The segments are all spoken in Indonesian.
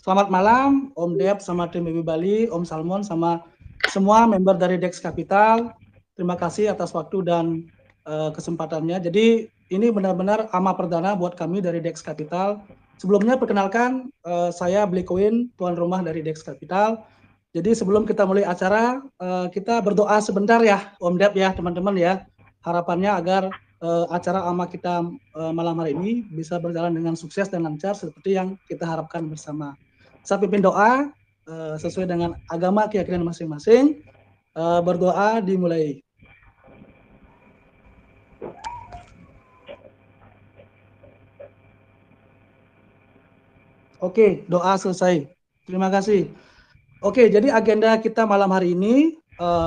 Selamat malam, Om Dep sama tim BB Bali, Om Salmon sama semua member dari Dex Capital. Terima kasih atas waktu dan kesempatannya. Jadi ini benar-benar AMA perdana buat kami dari Dex Capital. Sebelumnya perkenalkan, saya Bli Koin, tuan rumah dari Dex Capital. Jadi sebelum kita mulai acara, kita berdoa sebentar ya, Om Dep ya, teman-teman ya. Harapannya agar acara AMA kita malam hari ini bisa berjalan dengan sukses dan lancar seperti yang kita harapkan bersama. Saya pimpin doa sesuai dengan agama keyakinan masing-masing. Berdoa dimulai. Oke, doa selesai. Terima kasih. Oke, jadi agenda kita malam hari ini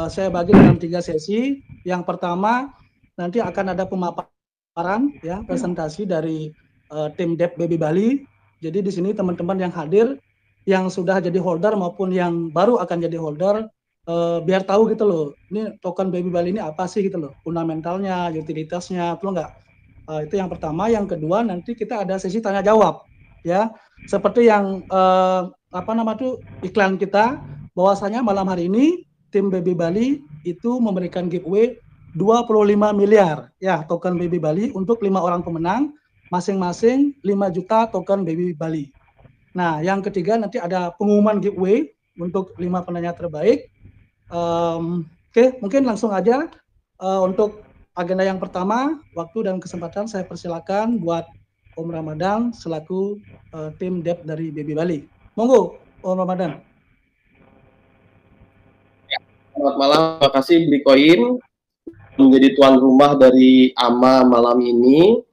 saya bagi dalam 3 sesi. Yang pertama nanti akan ada pemaparan ya, presentasi dari tim Dep Baby Bali. Jadi di sini teman-teman yang hadir yang sudah jadi holder maupun yang baru akan jadi holder biar tahu gitu loh. Ini token Baby Bali ini apa sih gitu loh. Fundamentalnya, utilitasnya, perlu nggak? Itu yang pertama. Yang kedua nanti kita ada sesi tanya jawab ya. Seperti yang iklan kita, bahwasanya malam hari ini tim Baby Bali itu memberikan giveaway 25 miliar ya token Baby Bali untuk 5 orang pemenang, masing-masing 5 juta token Baby Bali. Nah, yang ketiga nanti ada pengumuman giveaway untuk 5 penanya terbaik. Oke, mungkin langsung aja untuk agenda yang pertama, waktu dan kesempatan saya persilakan buat Om Ramadan selaku tim Dep dari Baby Bali. Monggo, Om Ramadan. Selamat malam, terima kasih Bli Koin menjadi tuan rumah dari AMA malam ini.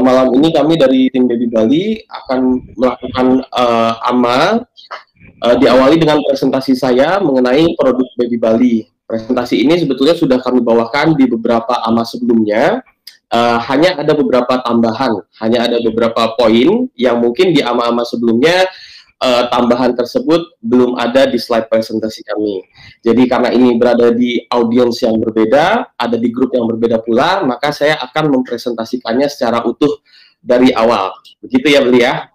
Malam ini kami dari tim Baby Bali akan melakukan AMA diawali dengan presentasi saya mengenai produk Baby Bali. Presentasi ini sebetulnya sudah kami bawakan di beberapa AMA sebelumnya. Hanya ada beberapa tambahan, hanya ada beberapa poin yang mungkin di AMA-AMA sebelumnya tambahan tersebut belum ada di slide presentasi kami. Jadi karena ini berada di audiens yang berbeda, ada di grup yang berbeda pula, maka saya akan mempresentasikannya secara utuh dari awal. Begitu ya, Beli ya?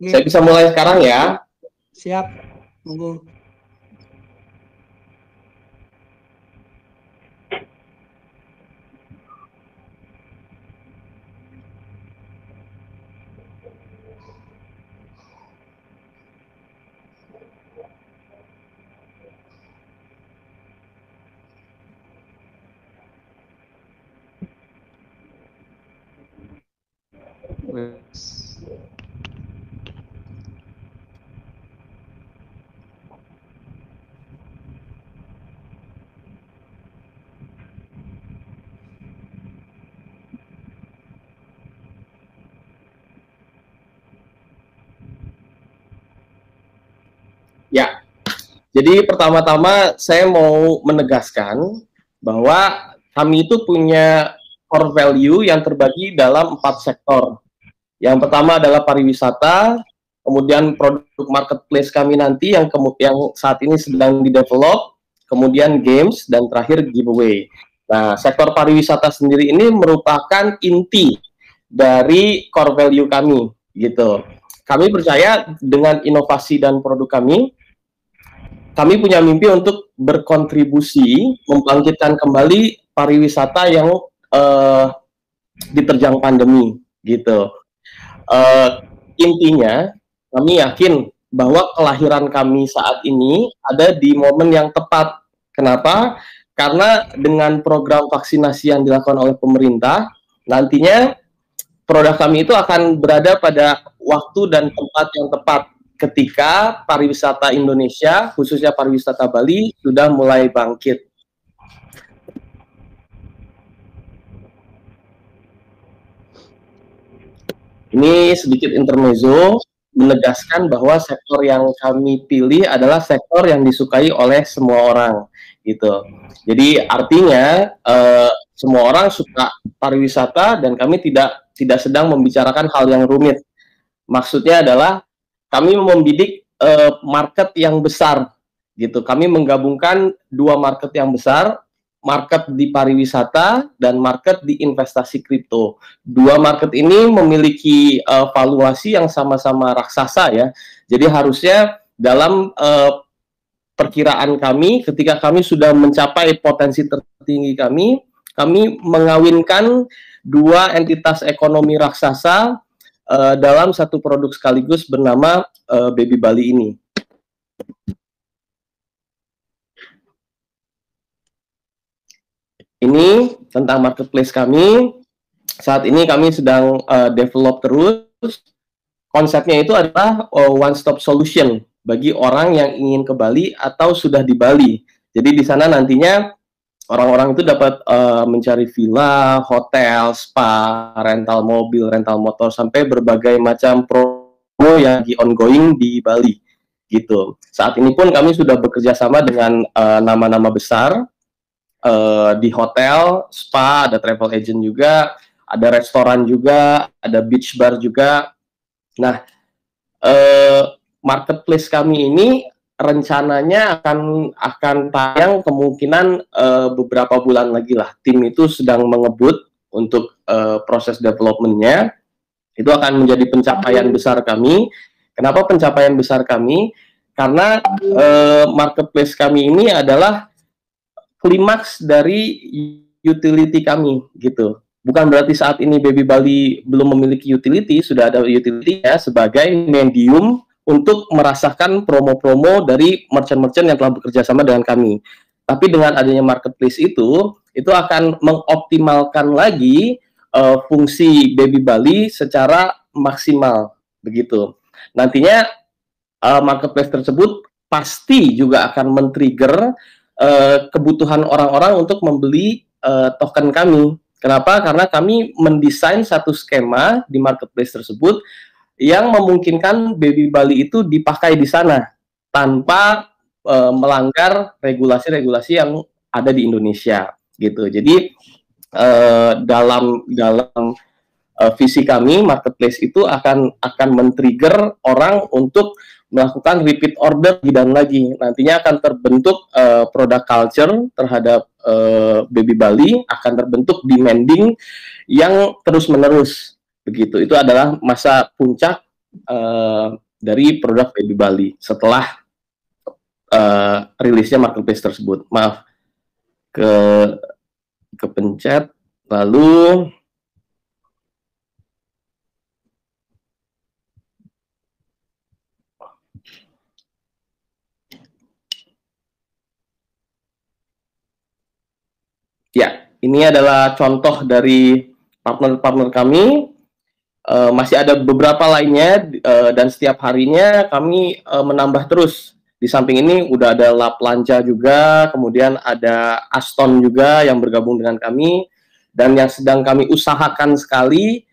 Saya bisa mulai sekarang ya? Siap, monggo. Ya, jadi pertama-tama saya mau menegaskan bahwa kami itu punya core value yang terbagi dalam 4 sektor. Yang pertama adalah pariwisata, kemudian produk marketplace kami nanti yang saat ini sedang di-develop, kemudian games, dan terakhir giveaway. Nah, sektor pariwisata sendiri ini merupakan inti dari core value kami, gitu. Kami percaya dengan inovasi dan produk kami punya mimpi untuk berkontribusi membangkitkan kembali pariwisata yang diterjang pandemi, gitu. Intinya, kami yakin bahwa kelahiran kami saat ini ada di momen yang tepat. Kenapa? Karena dengan program vaksinasi yang dilakukan oleh pemerintah, nantinya produk kami itu akan berada pada waktu dan tempat yang tepat ketika pariwisata Indonesia, khususnya pariwisata Bali, sudah mulai bangkit. Ini sedikit intermezzo, menegaskan bahwa sektor yang kami pilih adalah sektor yang disukai oleh semua orang, gitu. Jadi artinya semua orang suka pariwisata dan kami tidak sedang membicarakan hal yang rumit. Maksudnya adalah kami membidik market yang besar, gitu. Kami menggabungkan 2 market yang besar, market di pariwisata dan market di investasi kripto. Dua market ini memiliki valuasi yang sama-sama raksasa ya. Jadi harusnya dalam perkiraan kami ketika kami sudah mencapai potensi tertinggi kami mengawinkan dua entitas ekonomi raksasa dalam satu produk sekaligus bernama Baby Bali ini. Ini tentang marketplace kami. Saat ini kami sedang develop terus. Konsepnya itu adalah one stop solution bagi orang yang ingin ke Bali atau sudah di Bali. Jadi di sana nantinya orang-orang itu dapat mencari villa, hotel, spa, rental mobil, rental motor, sampai berbagai macam promo yang lagi ongoing di Bali. Gitu. Saat ini pun kami sudah bekerja sama dengan nama-nama besar di hotel, spa, ada travel agent juga, ada restoran juga, ada beach bar juga. Nah, marketplace kami ini rencananya akan tayang kemungkinan beberapa bulan lagi lah. Tim itu sedang mengebut untuk proses developmentnya. Itu akan menjadi pencapaian besar kami. Kenapa pencapaian besar kami? Karena marketplace kami ini adalah klimaks dari utility kami gitu. Bukan berarti saat ini Baby Bali belum memiliki utility, sudah ada utility ya sebagai medium untuk merasakan promo-promo dari merchant-merchant yang telah bekerja sama dengan kami. Tapi dengan adanya marketplace itu akan mengoptimalkan lagi fungsi Baby Bali secara maksimal begitu. Nantinya marketplace tersebut pasti juga akan men-trigger kebutuhan orang-orang untuk membeli token kami. Kenapa? Karena kami mendesain satu skema di marketplace tersebut yang memungkinkan Baby Bali itu dipakai di sana tanpa melanggar regulasi-regulasi yang ada di Indonesia gitu. Jadi dalam visi kami marketplace itu akan men-trigger orang untuk melakukan repeat order lagi dan lagi. Nantinya akan terbentuk product culture terhadap Baby Bali, akan terbentuk demanding yang terus-menerus. Begitu. Itu adalah masa puncak dari produk Baby Bali setelah rilisnya marketplace tersebut. Maaf, kepencet. Lalu ya, ini adalah contoh dari partner-partner kami. Masih ada beberapa lainnya dan setiap harinya kami menambah terus. Di samping ini udah ada Laplanja juga, kemudian ada Aston juga yang bergabung dengan kami, dan yang sedang kami usahakan sekali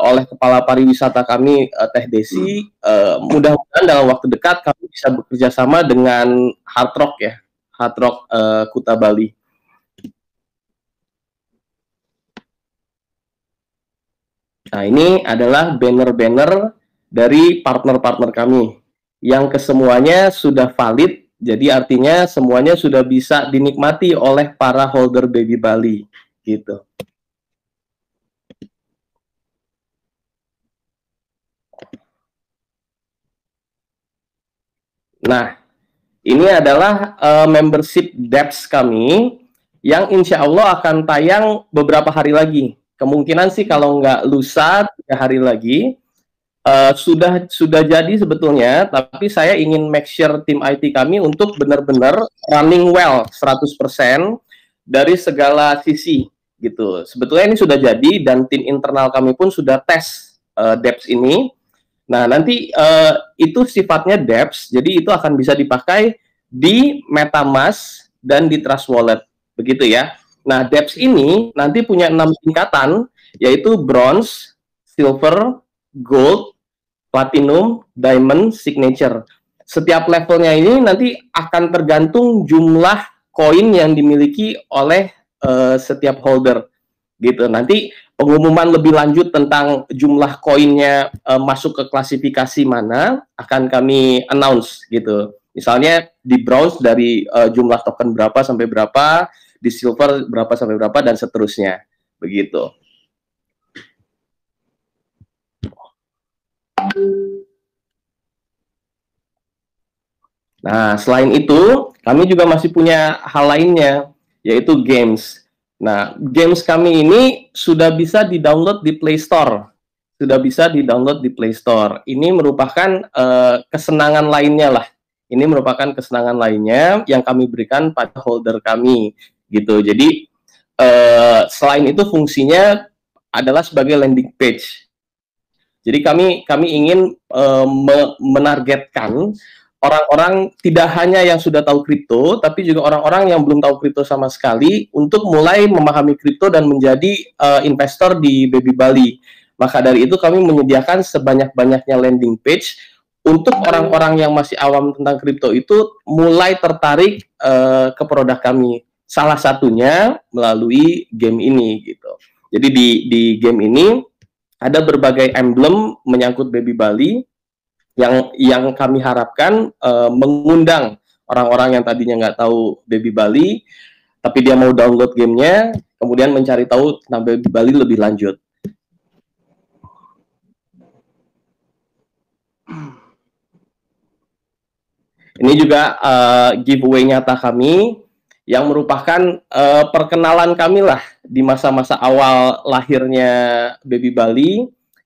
oleh Kepala Pariwisata kami, Teh Desi. Mudah-mudahan dalam waktu dekat kami bisa bekerja sama dengan Hard Rock ya, Hard Rock Kuta Bali. Nah, ini adalah banner-banner dari partner-partner kami yang kesemuanya sudah valid, jadi artinya semuanya sudah bisa dinikmati oleh para holder Baby Bali, gitu. Nah, ini adalah membership dapps kami yang insya Allah akan tayang beberapa hari lagi. Kemungkinan sih kalau nggak lusa 3 hari lagi. Sudah jadi sebetulnya, tapi saya ingin make sure tim IT kami untuk benar-benar running well 100% dari segala sisi gitu. Sebetulnya ini sudah jadi dan tim internal kami pun sudah tes dapps ini. Nah, nanti itu sifatnya dapps, jadi itu akan bisa dipakai di MetaMask dan di Trust Wallet, begitu ya. Nah, dapps ini nanti punya 6 tingkatan, yaitu bronze, silver, gold, platinum, diamond, signature. Setiap levelnya ini nanti akan tergantung jumlah koin yang dimiliki oleh setiap holder, gitu. Nanti pengumuman lebih lanjut tentang jumlah koinnya masuk ke klasifikasi mana akan kami announce, gitu. Misalnya di bronze dari jumlah token berapa sampai berapa, di silver berapa sampai berapa, dan seterusnya. Begitu. Nah, selain itu, kami juga masih punya hal lainnya, yaitu games. Nah, games kami ini sudah bisa di-download di Play Store. Sudah bisa di-download di Play Store. Ini merupakan kesenangan lainnya lah. Ini merupakan kesenangan lainnya yang kami berikan pada holder kami, gitu. Jadi, selain itu fungsinya adalah sebagai landing page. Jadi kami ingin menargetkan orang-orang tidak hanya yang sudah tahu kripto, tapi juga orang-orang yang belum tahu kripto sama sekali untuk mulai memahami kripto dan menjadi investor di Baby Bali. Maka dari itu kami menyediakan sebanyak-banyaknya landing page untuk orang-orang yang masih awam tentang kripto itu mulai tertarik ke produk kami. Salah satunya melalui game ini gitu. Jadi di game ini ada berbagai emblem menyangkut Baby Bali yang kami harapkan mengundang orang-orang yang tadinya nggak tahu Baby Bali, tapi dia mau download gamenya, kemudian mencari tahu tentang Baby Bali lebih lanjut. Ini juga giveaway nyata kami yang merupakan perkenalan kami lah di masa-masa awal lahirnya Baby Bali.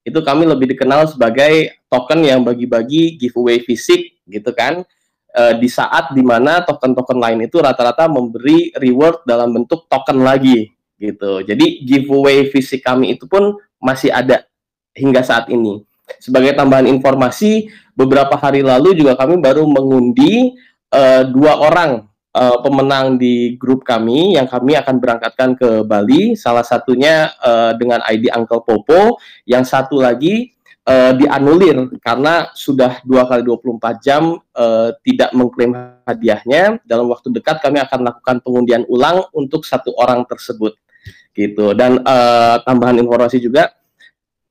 Itu kami lebih dikenal sebagai token yang bagi-bagi giveaway fisik gitu kan, di saat dimana token-token lain itu rata-rata memberi reward dalam bentuk token lagi gitu. Jadi giveaway fisik kami itu pun masih ada hingga saat ini. Sebagai tambahan informasi, beberapa hari lalu juga kami baru mengundi 2 orang pemenang di grup kami yang kami akan berangkatkan ke Bali. Salah satunya dengan ID Uncle Popo, yang satu lagi dianulir karena sudah 2 kali 24 jam tidak mengklaim hadiahnya. Dalam waktu dekat kami akan melakukan pengundian ulang untuk 1 orang tersebut gitu. Dan tambahan informasi juga,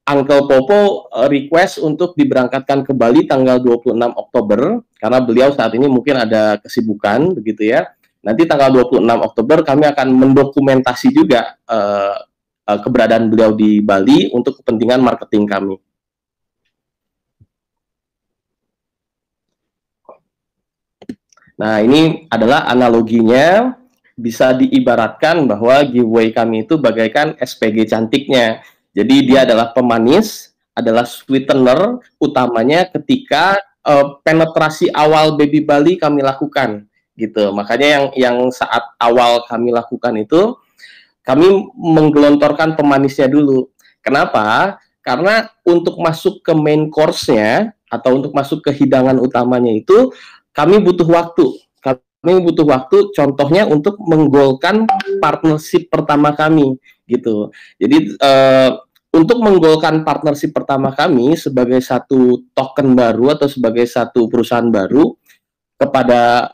Uncle Popo request untuk diberangkatkan ke Bali tanggal 26 Oktober karena beliau saat ini mungkin ada kesibukan begitu ya. Nanti tanggal 26 Oktober kami akan mendokumentasi juga keberadaan beliau di Bali untuk kepentingan marketing kami. Nah, ini adalah analoginya, bisa diibaratkan bahwa giveaway kami itu bagaikan SPG cantiknya. Jadi dia adalah pemanis, adalah sweetener utamanya ketika penetrasi awal Baby Bali kami lakukan gitu. Makanya yang saat awal kami lakukan itu kami menggelontorkan pemanisnya dulu. Kenapa? Karena untuk masuk ke main course-nya atau untuk masuk ke hidangan utamanya itu kami butuh waktu. Kami butuh waktu, contohnya untuk menggolkan partnership pertama kami gitu. Jadi untuk menggolkan partnership pertama kami sebagai satu token baru atau sebagai satu perusahaan baru kepada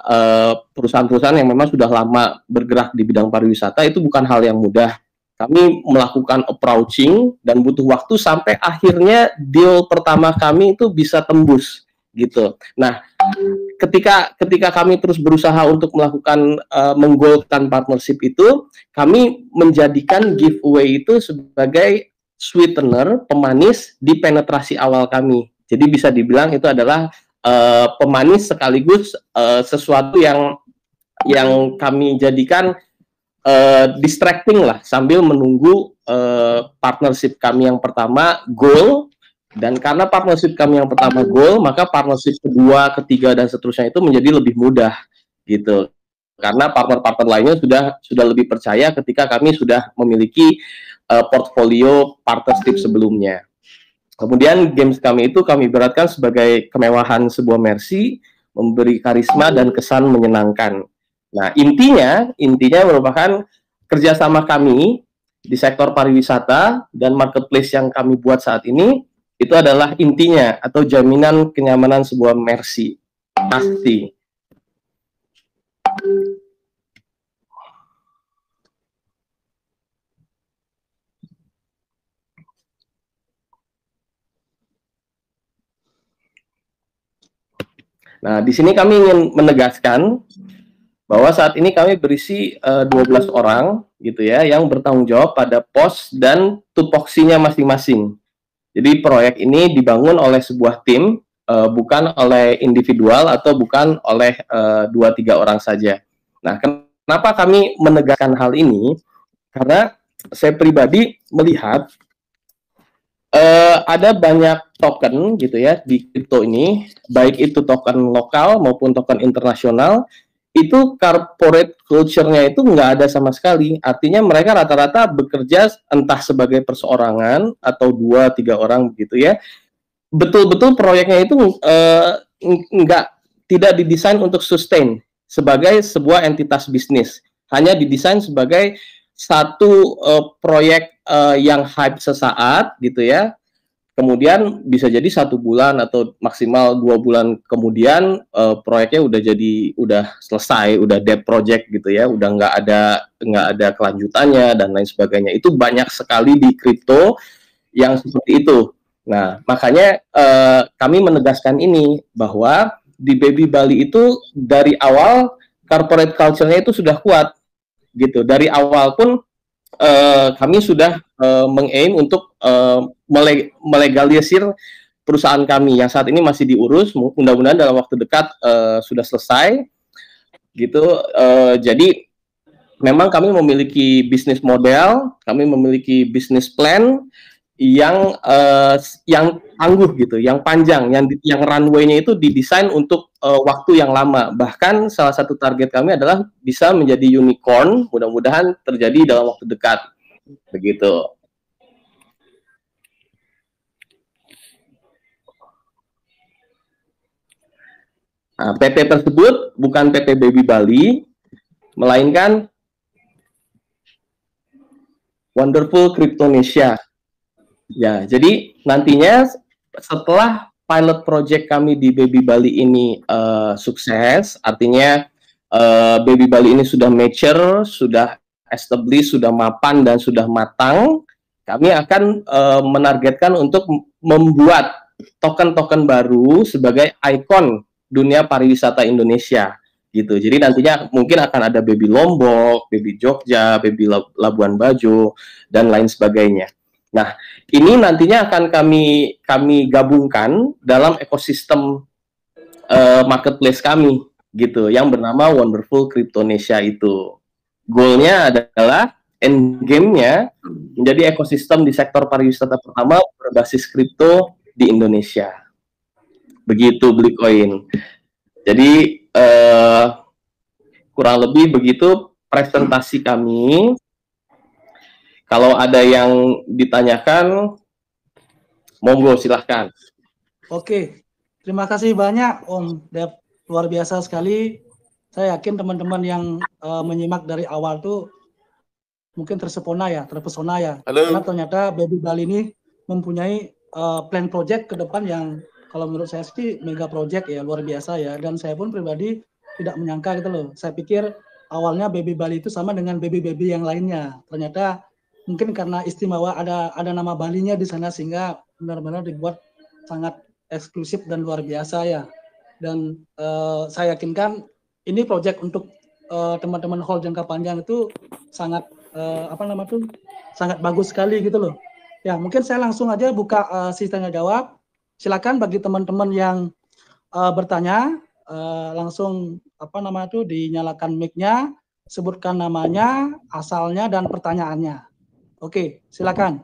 perusahaan-perusahaan yang memang sudah lama bergerak di bidang pariwisata, itu bukan hal yang mudah. Kami melakukan approaching dan butuh waktu sampai akhirnya deal pertama kami itu bisa tembus gitu. Nah, ketika kami terus berusaha untuk melakukan menggolkan partnership itu, kami menjadikan giveaway itu sebagai sweetener, pemanis di penetrasi awal kami. Jadi bisa dibilang itu adalah pemanis sekaligus sesuatu yang kami jadikan distracting lah sambil menunggu partnership kami yang pertama goal. Dan karena partnership kami yang pertama goal, maka partnership kedua, ketiga, dan seterusnya itu menjadi lebih mudah gitu. Karena partner-partner lainnya sudah lebih percaya ketika kami sudah memiliki portfolio partnership sebelumnya. Kemudian games kami itu kami beratkan sebagai kemewahan sebuah mercy, memberi karisma dan kesan menyenangkan. Nah, intinya merupakan kerjasama kami di sektor pariwisata dan marketplace yang kami buat saat ini, itu adalah intinya atau jaminan kenyamanan sebuah mercy. Pasti. Nah, di sini kami ingin menegaskan bahwa saat ini kami berisi 12 orang gitu ya yang bertanggung jawab pada pos dan tupoksinya masing-masing. Jadi proyek ini dibangun oleh sebuah tim, bukan oleh individual atau bukan oleh 2-3 orang saja. Nah, kenapa kami menegaskan hal ini? Karena saya pribadi melihat ada banyak token gitu ya di kripto ini, baik itu token lokal maupun token internasional, itu corporate culture-nya itu nggak ada sama sekali. Artinya mereka rata-rata bekerja entah sebagai perseorangan atau 2-3 orang begitu ya. Betul-betul proyeknya itu nggak tidak didesain untuk sustain sebagai sebuah entitas bisnis. Hanya didesain sebagai satu proyek yang hype sesaat gitu ya. Kemudian bisa jadi 1 bulan atau maksimal 2 bulan kemudian proyeknya udah selesai, udah dead project gitu ya, udah nggak ada kelanjutannya dan lain sebagainya. Itu banyak sekali di kripto yang seperti itu. Nah, makanya kami menegaskan ini bahwa di Baby Bali itu dari awal corporate culture-nya itu sudah kuat gitu. Dari awal pun kami sudah meng-aim untuk melegalisir perusahaan kami yang saat ini masih diurus. Mudah-mudahan dalam waktu dekat sudah selesai gitu. Jadi memang kami memiliki bisnis model, kami memiliki bisnis plan yang tangguh gitu, yang panjang, yang runway-nya itu didesain untuk waktu yang lama. Bahkan salah satu target kami adalah bisa menjadi unicorn, mudah-mudahan terjadi dalam waktu dekat. Begitu. Nah, PT tersebut bukan PT Baby Bali, melainkan Wonderful Cryptonesia. Ya, jadi nantinya setelah pilot project kami di Baby Bali ini sukses, artinya Baby Bali ini sudah mature, sudah established, sudah mapan dan sudah matang, kami akan menargetkan untuk membuat token-token baru sebagai ikon dunia pariwisata Indonesia gitu. Jadi nantinya mungkin akan ada Baby Lombok, Baby Jogja, Baby Labuan Bajo dan lain sebagainya. Nah, ini nantinya akan kami gabungkan dalam ekosistem marketplace kami gitu, yang bernama Wonderful Cryptonesia itu. Goalnya adalah end game-nya menjadi ekosistem di sektor pariwisata pertama berbasis kripto di Indonesia. Begitu Blikoin. Jadi kurang lebih begitu presentasi kami. Kalau ada yang ditanyakan, monggo silahkan. Oke, terima kasih banyak Om Dev, luar biasa sekali. Saya yakin teman-teman yang menyimak dari awal tuh mungkin terpesona ya. Halo. Karena ternyata Baby Bali ini mempunyai plan project ke depan yang kalau menurut saya sih mega project ya, luar biasa ya. Dan saya pun pribadi tidak menyangka gitu loh. Saya pikir awalnya Baby Bali itu sama dengan baby-baby yang lainnya. Ternyata mungkin karena istimewa ada nama Balinya di sana sehingga benar-benar dibuat sangat eksklusif dan luar biasa ya. Dan saya yakinkan ini project untuk teman-teman hold jangka panjang itu sangat sangat bagus sekali gitu loh. Ya, mungkin saya langsung aja buka sesi tanya jawab. Silakan bagi teman-teman yang bertanya langsung dinyalakan mic-nya, sebutkan namanya, asalnya dan pertanyaannya. Oke, silakan.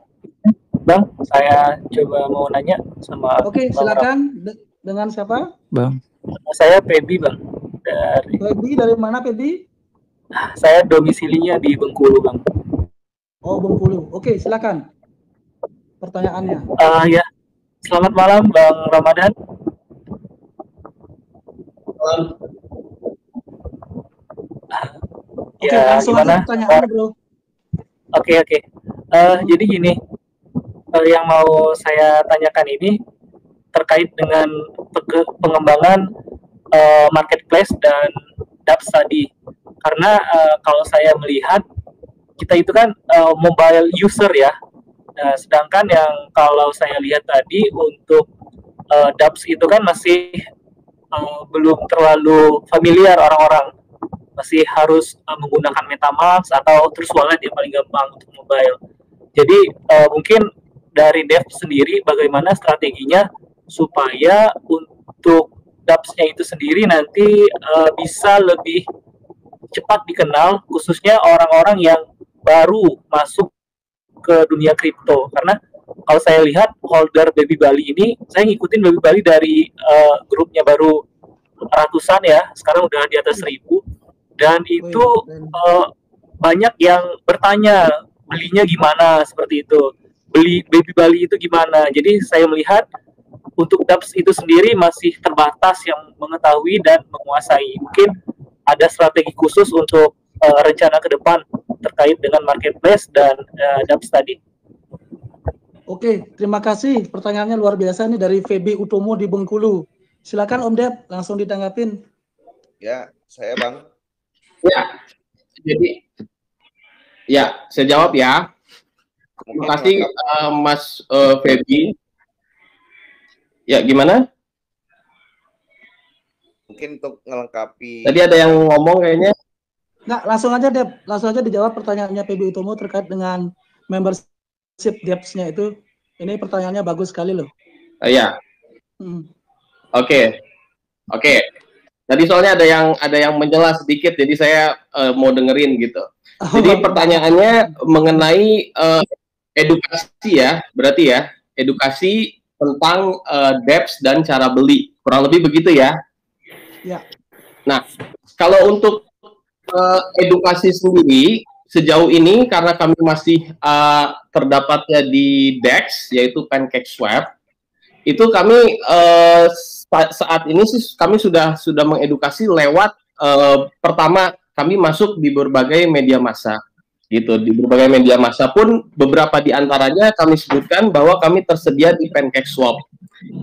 Bang, saya coba mau nanya sama Oke, silakan. Dengan siapa? Bang. Saya Feby, Bang. Feby, dari mana Feby? Saya domisilinya di Bengkulu, Bang. Oh, Bengkulu. Oke, silakan. Pertanyaannya. Ya. Selamat malam, Bang Ramadan. Oke, langsung aja pertanyaan, Bro. Oke. Jadi gini, yang mau saya tanyakan ini terkait dengan pengembangan marketplace dan dApps tadi. Karena kalau saya melihat kita itu kan mobile user ya. Sedangkan yang kalau saya lihat tadi untuk dApps itu kan masih belum terlalu familiar orang-orang. masih harus menggunakan MetaMask atau Trust Wallet yang paling gampang untuk mobile. Jadi mungkin dari Dev sendiri bagaimana strateginya supaya untuk dApps-nya itu sendiri nanti bisa lebih cepat dikenal, khususnya orang-orang yang baru masuk ke dunia kripto. Karena kalau saya lihat holder Baby Bali ini, saya ngikutin Baby Bali dari grupnya baru ratusan ya, sekarang udah di atas 1000, dan itu banyak yang bertanya belinya gimana, seperti itu, beli Baby Bali itu gimana. Jadi saya melihat untuk dApps itu sendiri masih terbatas yang mengetahui dan menguasai. Mungkin ada strategi khusus untuk rencana ke depan terkait dengan marketplace dan dApps tadi. Oke, terima kasih. Pertanyaannya luar biasa nih dari Feby Utomo di Bengkulu. Silakan Om Dev, langsung ditanggapin. Ya, saya Bang. Ya, jadi ya saya jawab ya. Terima kasih Mas Feby. Ya, gimana? Mungkin untuk melengkapi. Tadi ada yang ngomong kayaknya. Nggak, langsung aja Dev, langsung aja dijawab pertanyaannya Feby Utomo terkait dengan membership dApps-nya itu. Ini pertanyaannya bagus sekali loh. Ya. Oke. Tadi soalnya ada yang menyela sedikit, jadi saya mau dengerin gitu. Jadi pertanyaannya mengenai edukasi ya, berarti ya, edukasi tentang dApps dan cara beli, kurang lebih begitu ya. Ya. Nah, kalau untuk edukasi sendiri sejauh ini karena kami masih terdapatnya di DEX yaitu PancakeSwap, itu kami saat ini sih kami sudah mengedukasi lewat pertama kami masuk di berbagai media massa gitu. Di berbagai media massa pun beberapa di antaranya kami sebutkan bahwa kami tersedia di PancakeSwap.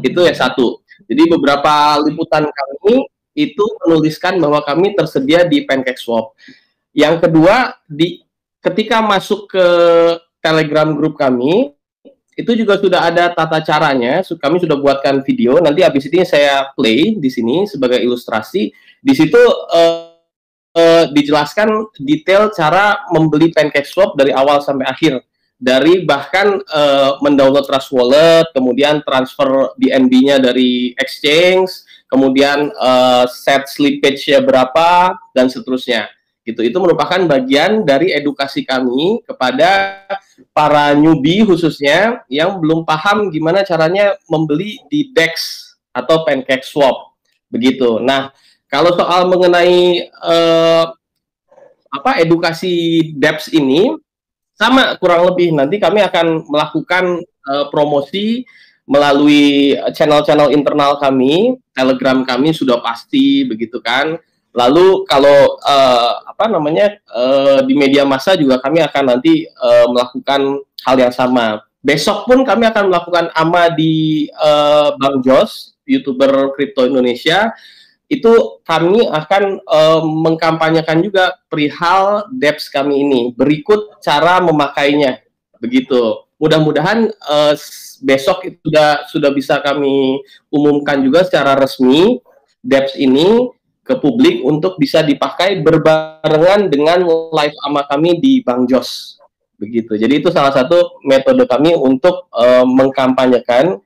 Itu yang satu. Jadi beberapa liputan kami itu menuliskan bahwa kami tersedia di PancakeSwap. Yang kedua, ketika masuk ke Telegram grup kami, itu juga sudah ada tata caranya. Kami sudah buatkan video. Nanti habis ini saya play di sini sebagai ilustrasi. Di situ dijelaskan detail cara membeli PancakeSwap dari awal sampai akhir. Dari bahkan mendownload Trust Wallet, kemudian transfer BNB-nya dari exchange, kemudian set slippage-nya berapa, dan seterusnya. Gitu. Itu merupakan bagian dari edukasi kami kepada para newbie khususnya yang belum paham gimana caranya membeli di DEX atau PancakeSwap. Begitu. Nah, kalau soal mengenai edukasi dApps ini, sama kurang lebih nanti kami akan melakukan promosi melalui channel-channel internal kami, Telegram kami sudah pasti begitu kan. Lalu kalau di media massa juga kami akan nanti melakukan hal yang sama. Besok pun kami akan melakukan AMA di Bang Jos, YouTuber Kripto Indonesia. Itu kami akan mengkampanyekan juga perihal dApps kami ini. Berikut cara memakainya, begitu. Mudah-mudahan besok itu sudah bisa kami umumkan juga secara resmi dApps ini ke publik untuk bisa dipakai berbarengan dengan live AMA kami di Bang Jos. Begitu. Jadi itu salah satu metode kami untuk mengkampanyekan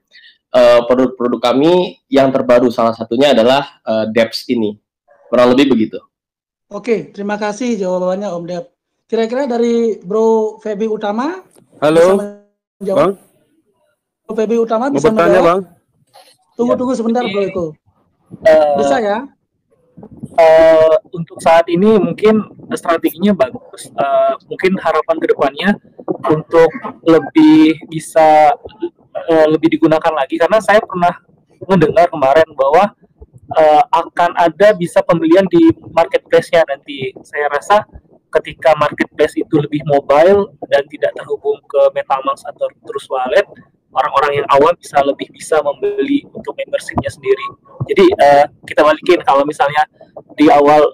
produk-produk kami yang terbaru, salah satunya adalah dApps ini. Kurang lebih begitu. Oke, terima kasih jawabannya Om Dev. Kira-kira dari Bro Feby Utama? Halo, Bang. Bro Feby Utama Mau bisa bertanya, menjawab? Bang? Tunggu sebentar Bro Eko. Bisa ya? Untuk saat ini mungkin strateginya bagus. Mungkin harapan kedepannya untuk lebih bisa lebih digunakan lagi, karena saya pernah mendengar kemarin bahwa akan ada bisa pembelian di marketplace-nya nanti. Saya rasa ketika marketplace itu lebih mobile dan tidak terhubung ke MetaMask atau Trust Wallet, orang-orang yang awam lebih bisa membeli untuk membership-nya sendiri. Jadi kita balikin, kalau misalnya di awal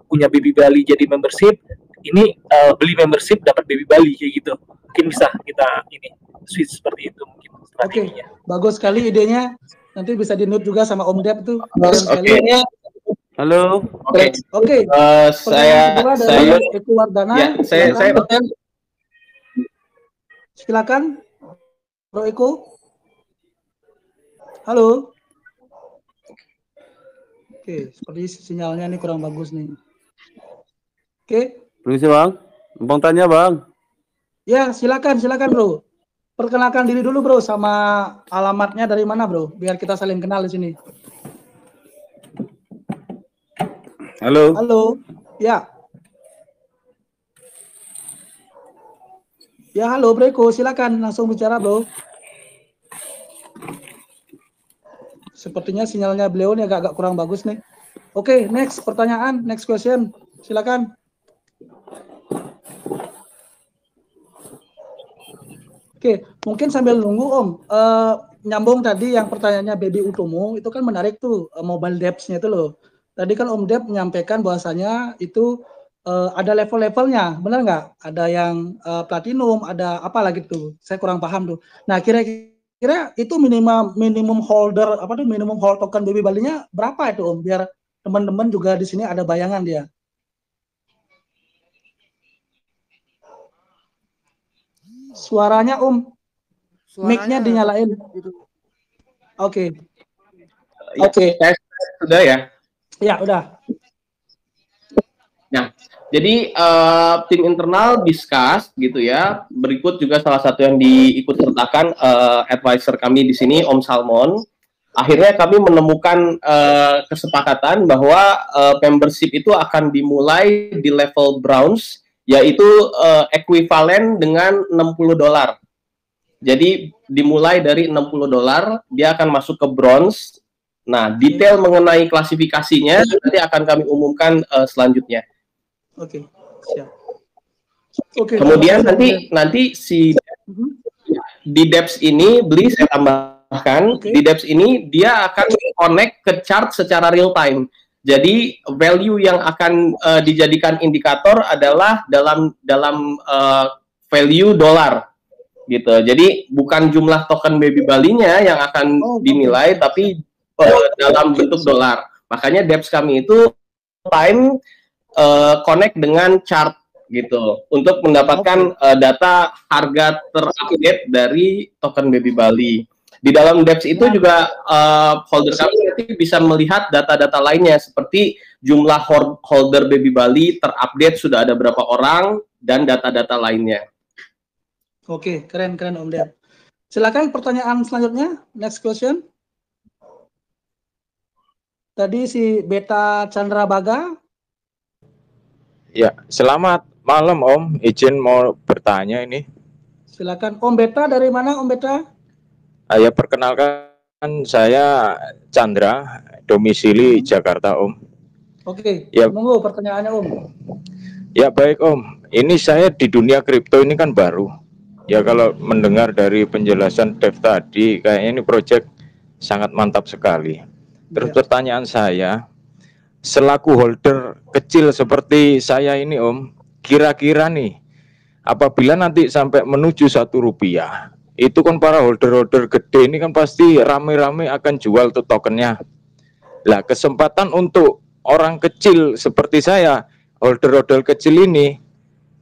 punya Baby Bali jadi membership, ini beli membership dapat Baby Bali kayak gitu. Mungkin bisa kita ini switch seperti itu mungkin. Oke, bagus sekali idenya. Nanti bisa di-note juga sama Om Dev tuh. Oke. Halo. Oke. Oke. Saya Eko Wardana. Ya, saya silakan, Bro Eko. Halo. Oke, seperti sinyalnya ini kurang bagus nih. Oke. Permisi Bang, Bang tanya Bang. Ya, silakan Bro. Perkenalkan diri dulu Bro, sama alamatnya dari mana Bro, biar kita saling kenal di sini. Halo. Halo. Ya. Ya, halo Bro Eko, silakan langsung bicara Bro. Sepertinya sinyalnya beliau ini agak kurang bagus nih. Oke, next pertanyaan, next question. Silakan. Oke, mungkin sambil nunggu Om, nyambung tadi yang pertanyaannya Baby Utomo, itu kan menarik tuh, mobile depths-nya itu loh. Tadi kan Om Dep menyampaikan bahwasanya itu ada level-levelnya, benar nggak? Ada yang platinum, ada apa lagi tuh? Saya kurang paham tuh. Nah, kira-kira itu minimum holder apa tuh minimum hold token Baby Bali-nya berapa itu Om? Biar teman-teman juga di sini ada bayangan dia. Suaranya Om, mic-nya dinyalain. Oke. Sudah ya? Ya, udah. Nah, jadi tim internal discuss gitu ya. Berikut juga salah satu yang diikut sertakan advisor kami di sini, Om Salmon. Akhirnya kami menemukan kesepakatan bahwa membership itu akan dimulai di level bronze, yaitu ekuivalen dengan $60. Jadi dimulai dari $60, dia akan masuk ke bronze. Nah, detail mengenai klasifikasinya nanti akan kami umumkan selanjutnya. Oke, siap. Oke. Kemudian nanti si di depths ini beli saya tambahkan, di depths ini dia akan connect ke chart secara real time. Jadi value yang akan dijadikan indikator adalah dalam value dolar gitu. Jadi bukan jumlah token Baby Bali-nya yang akan dinilai, tapi dalam bentuk dolar. Makanya depths kami itu time connect dengan chart gitu untuk mendapatkan data harga terupdate dari token Baby Bali. Di dalam depths itu juga holder kami nanti bisa melihat data-data lainnya seperti jumlah holder Baby Bali terupdate sudah ada berapa orang dan data-data lainnya. Oke, keren Om Dep. Silakan pertanyaan selanjutnya, next question. Tadi si Beta Chandra Baga. Ya, selamat malam Om. Izin mau bertanya ini. Silakan Om Beta, dari mana Om Beta? Ya, perkenalkan saya Chandra, domisili Jakarta Om. Oke, ya. Tunggu pertanyaannya Om. Ya baik Om, ini saya di dunia kripto ini kan baru. Ya kalau mendengar dari penjelasan Dev tadi, kayaknya ini proyek sangat mantap sekali. Terus pertanyaan saya, selaku holder kecil seperti saya ini Om, kira-kira nih, apabila nanti sampai menuju Rp1, itu kan para holder-holder gede ini kan pasti rame-rame akan jual tuh tokennya. Lah kesempatan untuk orang kecil seperti saya, holder-holder kecil ini,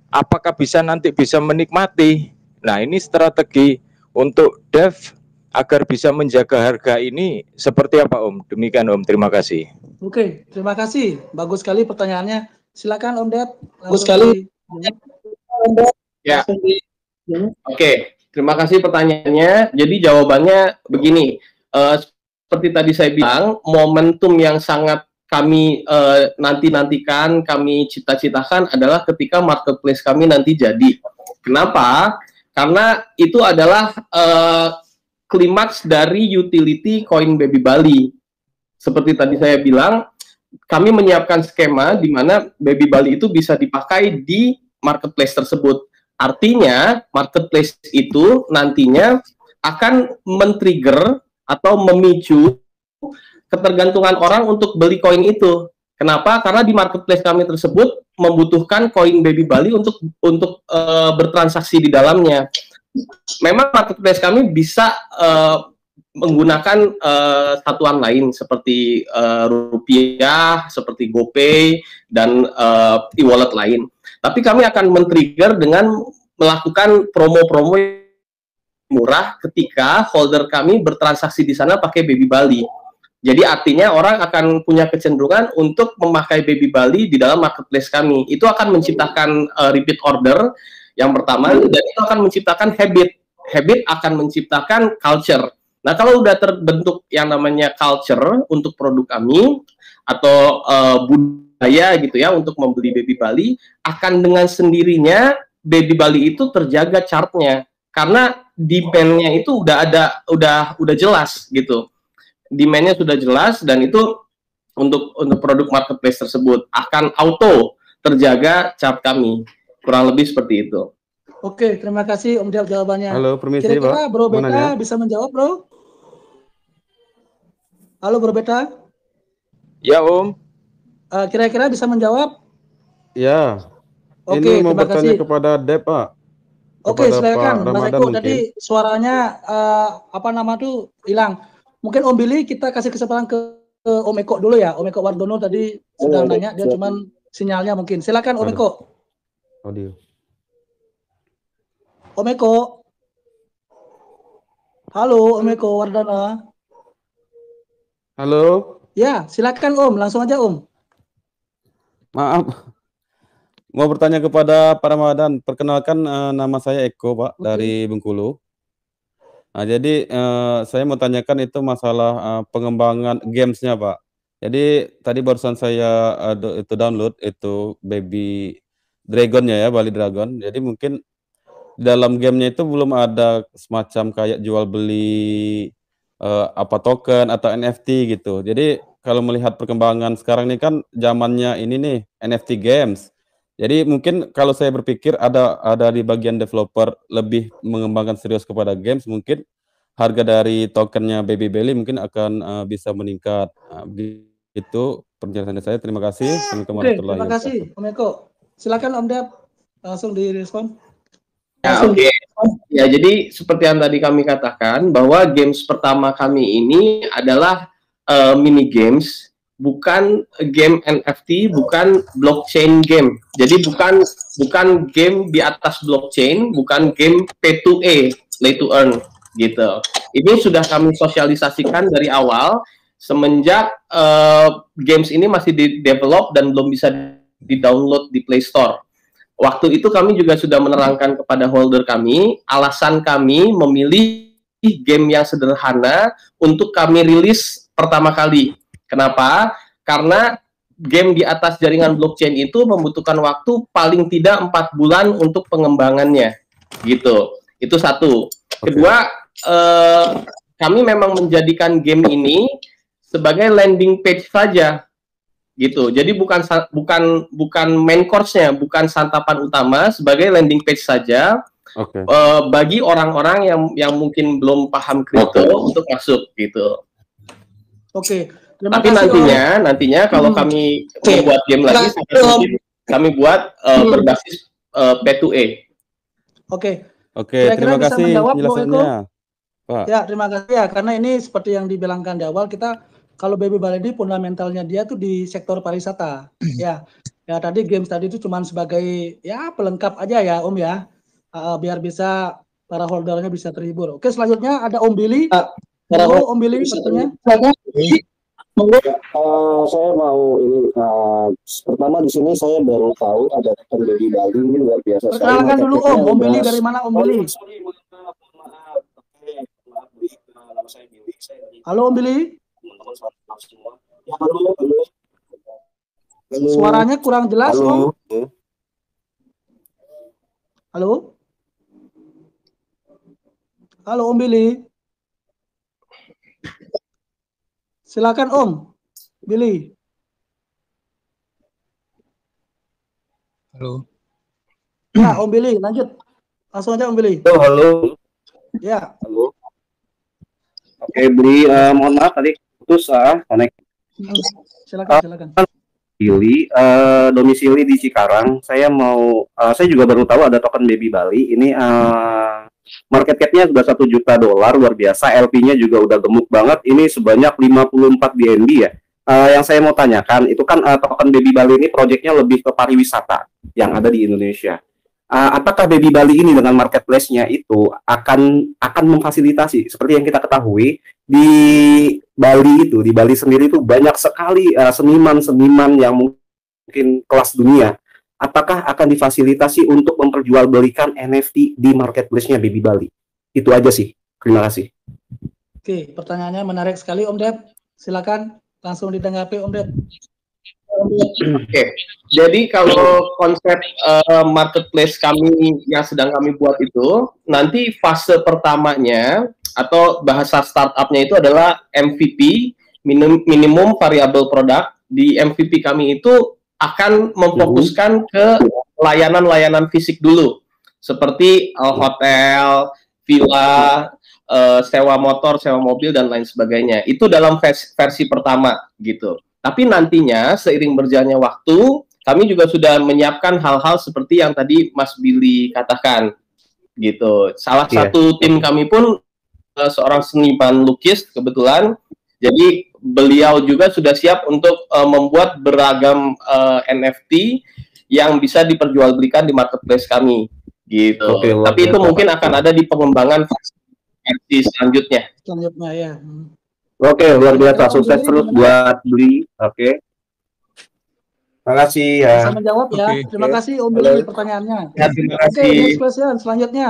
apakah nanti bisa menikmati? Nah ini strategi untuk Dev agar bisa menjaga harga ini seperti apa Om? Demikian Om, terima kasih. Oke, terima kasih. Bagus sekali pertanyaannya. Silakan Om Dev. Bagus sekali. Ya. Oke, terima kasih pertanyaannya. Jadi jawabannya begini. Seperti tadi saya bilang, momentum yang sangat kami nanti-nantikan, kami cita-citakan adalah ketika marketplace kami nanti jadi. Kenapa? Karena itu adalah klimaks dari utility koin Baby Bali. Seperti tadi saya bilang, kami menyiapkan skema di mana Baby Bali itu bisa dipakai di marketplace tersebut. Artinya, marketplace itu nantinya akan men-trigger atau memicu ketergantungan orang untuk beli koin itu. Kenapa? Karena di marketplace kami tersebut membutuhkan koin Baby Bali untuk bertransaksi di dalamnya. Memang marketplace kami bisa menggunakan satuan lain seperti rupiah, seperti GoPay dan e-wallet lain. Tapi kami akan men-trigger dengan melakukan promo-promo murah ketika holder kami bertransaksi di sana pakai Baby Bali. Jadi artinya orang akan punya kecenderungan untuk memakai Baby Bali di dalam marketplace kami. Itu akan menciptakan repeat order yang pertama, dan itu akan menciptakan habit. Habit akan menciptakan culture. Nah, kalau udah terbentuk yang namanya culture untuk produk kami atau budaya gitu ya untuk membeli Baby Bali, akan dengan sendirinya Baby Bali itu terjaga chartnya karena demand-nya itu udah jelas gitu. Demand-nya sudah jelas, dan itu untuk produk marketplace tersebut akan auto terjaga chart kami. Kurang lebih seperti itu. Oke, terima kasih Om Dev jawabannya. Halo, permisi Kira-kira Pak. Bro Mau Beta nanya? bisa menjawab, Bro? Halo Bro Beta, Ya Om. kira-kira bisa menjawab? Ya. Oke, Ini mau terima bertanya kasih. kepada Dep, Pak. Oke, Kepada silakan Pak Mas Ramadan Eko. mungkin. Tadi suaranya apa nama tuh hilang. Mungkin Om Billy kita kasih kesempatan ke Om Eko dulu ya. Om Eko Wardono tadi sudah nanya, dia cuman sinyalnya mungkin. Silakan Om Eko. Audio. Om Eko. Halo Om Eko Wardono. Halo. Ya, silakan Om, langsung aja Om. Maaf. Mau bertanya kepada Pak Ramadan. Perkenalkan nama saya Eko, Pak, dari Bengkulu. Nah, jadi saya mau tanyakan itu masalah pengembangan gamesnya, Pak. Jadi tadi barusan saya itu download itu Baby Dragonnya ya, Bali Dragon. Jadi mungkin dalam gamenya itu belum ada semacam kayak jual beli apa token atau NFT gitu. Jadi kalau melihat perkembangan sekarang ini kan zamannya ini nih NFT games. Jadi mungkin kalau saya berpikir ada di bagian developer lebih mengembangkan serius kepada games, mungkin harga dari tokennya Baby Belly mungkin akan bisa meningkat. Itu penjelasan saya. Terima kasih. Oke, terima kasih Om Eko. Silakan Om Dev, langsung direspon. Ya, oke. Ya, jadi seperti yang tadi kami katakan bahwa games pertama kami ini adalah mini games, bukan game NFT, bukan blockchain game. Jadi bukan game di atas blockchain, bukan game P2E, play to earn gitu. Ini sudah kami sosialisasikan dari awal semenjak games ini masih di-develop dan belum bisa di-download di Play Store. Waktu itu kami juga sudah menerangkan kepada holder kami, alasan kami memilih game yang sederhana untuk kami rilis pertama kali. Kenapa? Karena game di atas jaringan blockchain itu membutuhkan waktu paling tidak 4 bulan untuk pengembangannya. Gitu. Itu satu. Kedua, kami memang menjadikan game ini sebagai landing page saja. Gitu. Jadi bukan main course-nya, bukan santapan utama, sebagai landing page saja. Bagi orang-orang yang mungkin belum paham kripto untuk masuk gitu. Oke. Tapi nantinya kalau kami membuat game lagi, kami buat berbasis P2E. Oke. Oke, terima kasih penjelasannya, Pak. Ya, terima kasih ya, karena ini seperti yang dibilangkan di awal, kita kalau Baby Bali ini fundamentalnya dia tuh di sektor pariwisata. Ya tadi games tadi itu cuma sebagai ya pelengkap aja ya Om ya, biar bisa para holdernya bisa terhibur. Oke, selanjutnya ada Om Billy. Halo Om Billy, bertanya. Saya mau ini pertama di sini saya baru tahu ada token Baby Bali, ini luar biasa. Perkenalkan dulu Om Billy dari mana Om Billy? Nama saya Billy. Halo Om Billy. Ya, halo. Suaranya kurang jelas Om. Halo. Halo Om Billy. Silakan Om Billy. Halo. Ya Om Billy, lanjut. Langsung aja Om Billy. Halo. Ya. Halo. Oke, Billy, mohon maaf tadi putus connect. Silakan. domisili di Cikarang. Saya saya juga baru tahu ada token Baby Bali. Ini market cap-nya sudah $1 juta, luar biasa. LP-nya juga udah gemuk banget. Ini sebanyak 54 BNB ya. Yang saya mau tanyakan, itu kan token Baby Bali ini proyeknya lebih ke pariwisata yang ada di Indonesia. Apakah Baby Bali ini dengan marketplace-nya itu akan memfasilitasi seperti yang kita ketahui di Bali sendiri itu banyak sekali seniman-seniman yang mungkin kelas dunia. Apakah akan difasilitasi untuk memperjualbelikan NFT di marketplace-nya Baby Bali? Itu aja sih. Terima kasih. Oke, pertanyaannya menarik sekali Om Dep. Silakan langsung ditanggapi Om Dep. Oke, jadi kalau konsep marketplace kami yang sedang kami buat itu, nanti fase pertamanya atau bahasa startupnya itu adalah MVP, minimum variable product. Di MVP kami itu akan memfokuskan ke layanan-layanan fisik dulu, seperti hotel, villa, sewa motor, sewa mobil, dan lain sebagainya. Itu dalam versi pertama gitu. Tapi nantinya seiring berjalannya waktu, kami juga sudah menyiapkan hal-hal seperti yang tadi Mas Billy katakan, gitu. Salah satu tim kami pun seorang seniman lukis kebetulan, jadi beliau juga sudah siap untuk membuat beragam NFT yang bisa diperjualbelikan di marketplace kami, gitu. Tapi itu mungkin akan ada di pengembangan versi selanjutnya. Selanjutnya ya. Oke, luar biasa. Sukses terus buat Beli. Oke. Terima kasih ya. Bisa menjawab ya. Terima kasih Om Billy pertanyaannya. Ya, terima Oke, kasih. next question selanjutnya.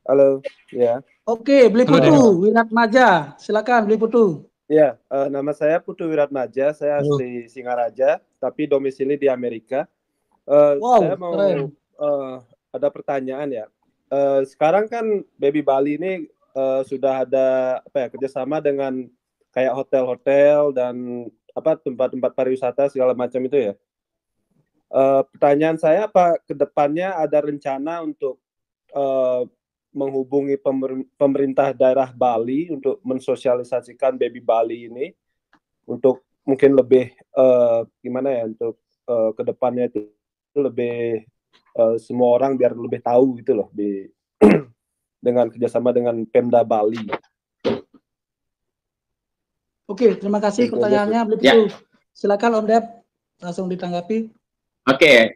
Halo, ya. Oke, Beli Putu, Wiratmaja. Silakan Beli Putu. Ya, nama saya Putu Wiratmaja. Saya asli Singaraja, tapi domisili di Amerika. Saya mau ada pertanyaan ya. Sekarang kan Baby Bali ini sudah ada kerjasama dengan kayak hotel-hotel dan tempat-tempat pariwisata segala macam itu ya. Pertanyaan saya, apa kedepannya ada rencana untuk menghubungi pemerintah daerah Bali untuk mensosialisasikan Baby Bali ini untuk mungkin lebih gimana ya, untuk kedepannya itu lebih semua orang biar lebih tahu gitu loh dengan kerjasama dengan Pemda Bali. Oke, terima kasih pertanyaannya Beli Putu. Silakan Om Dep langsung ditanggapi. Oke.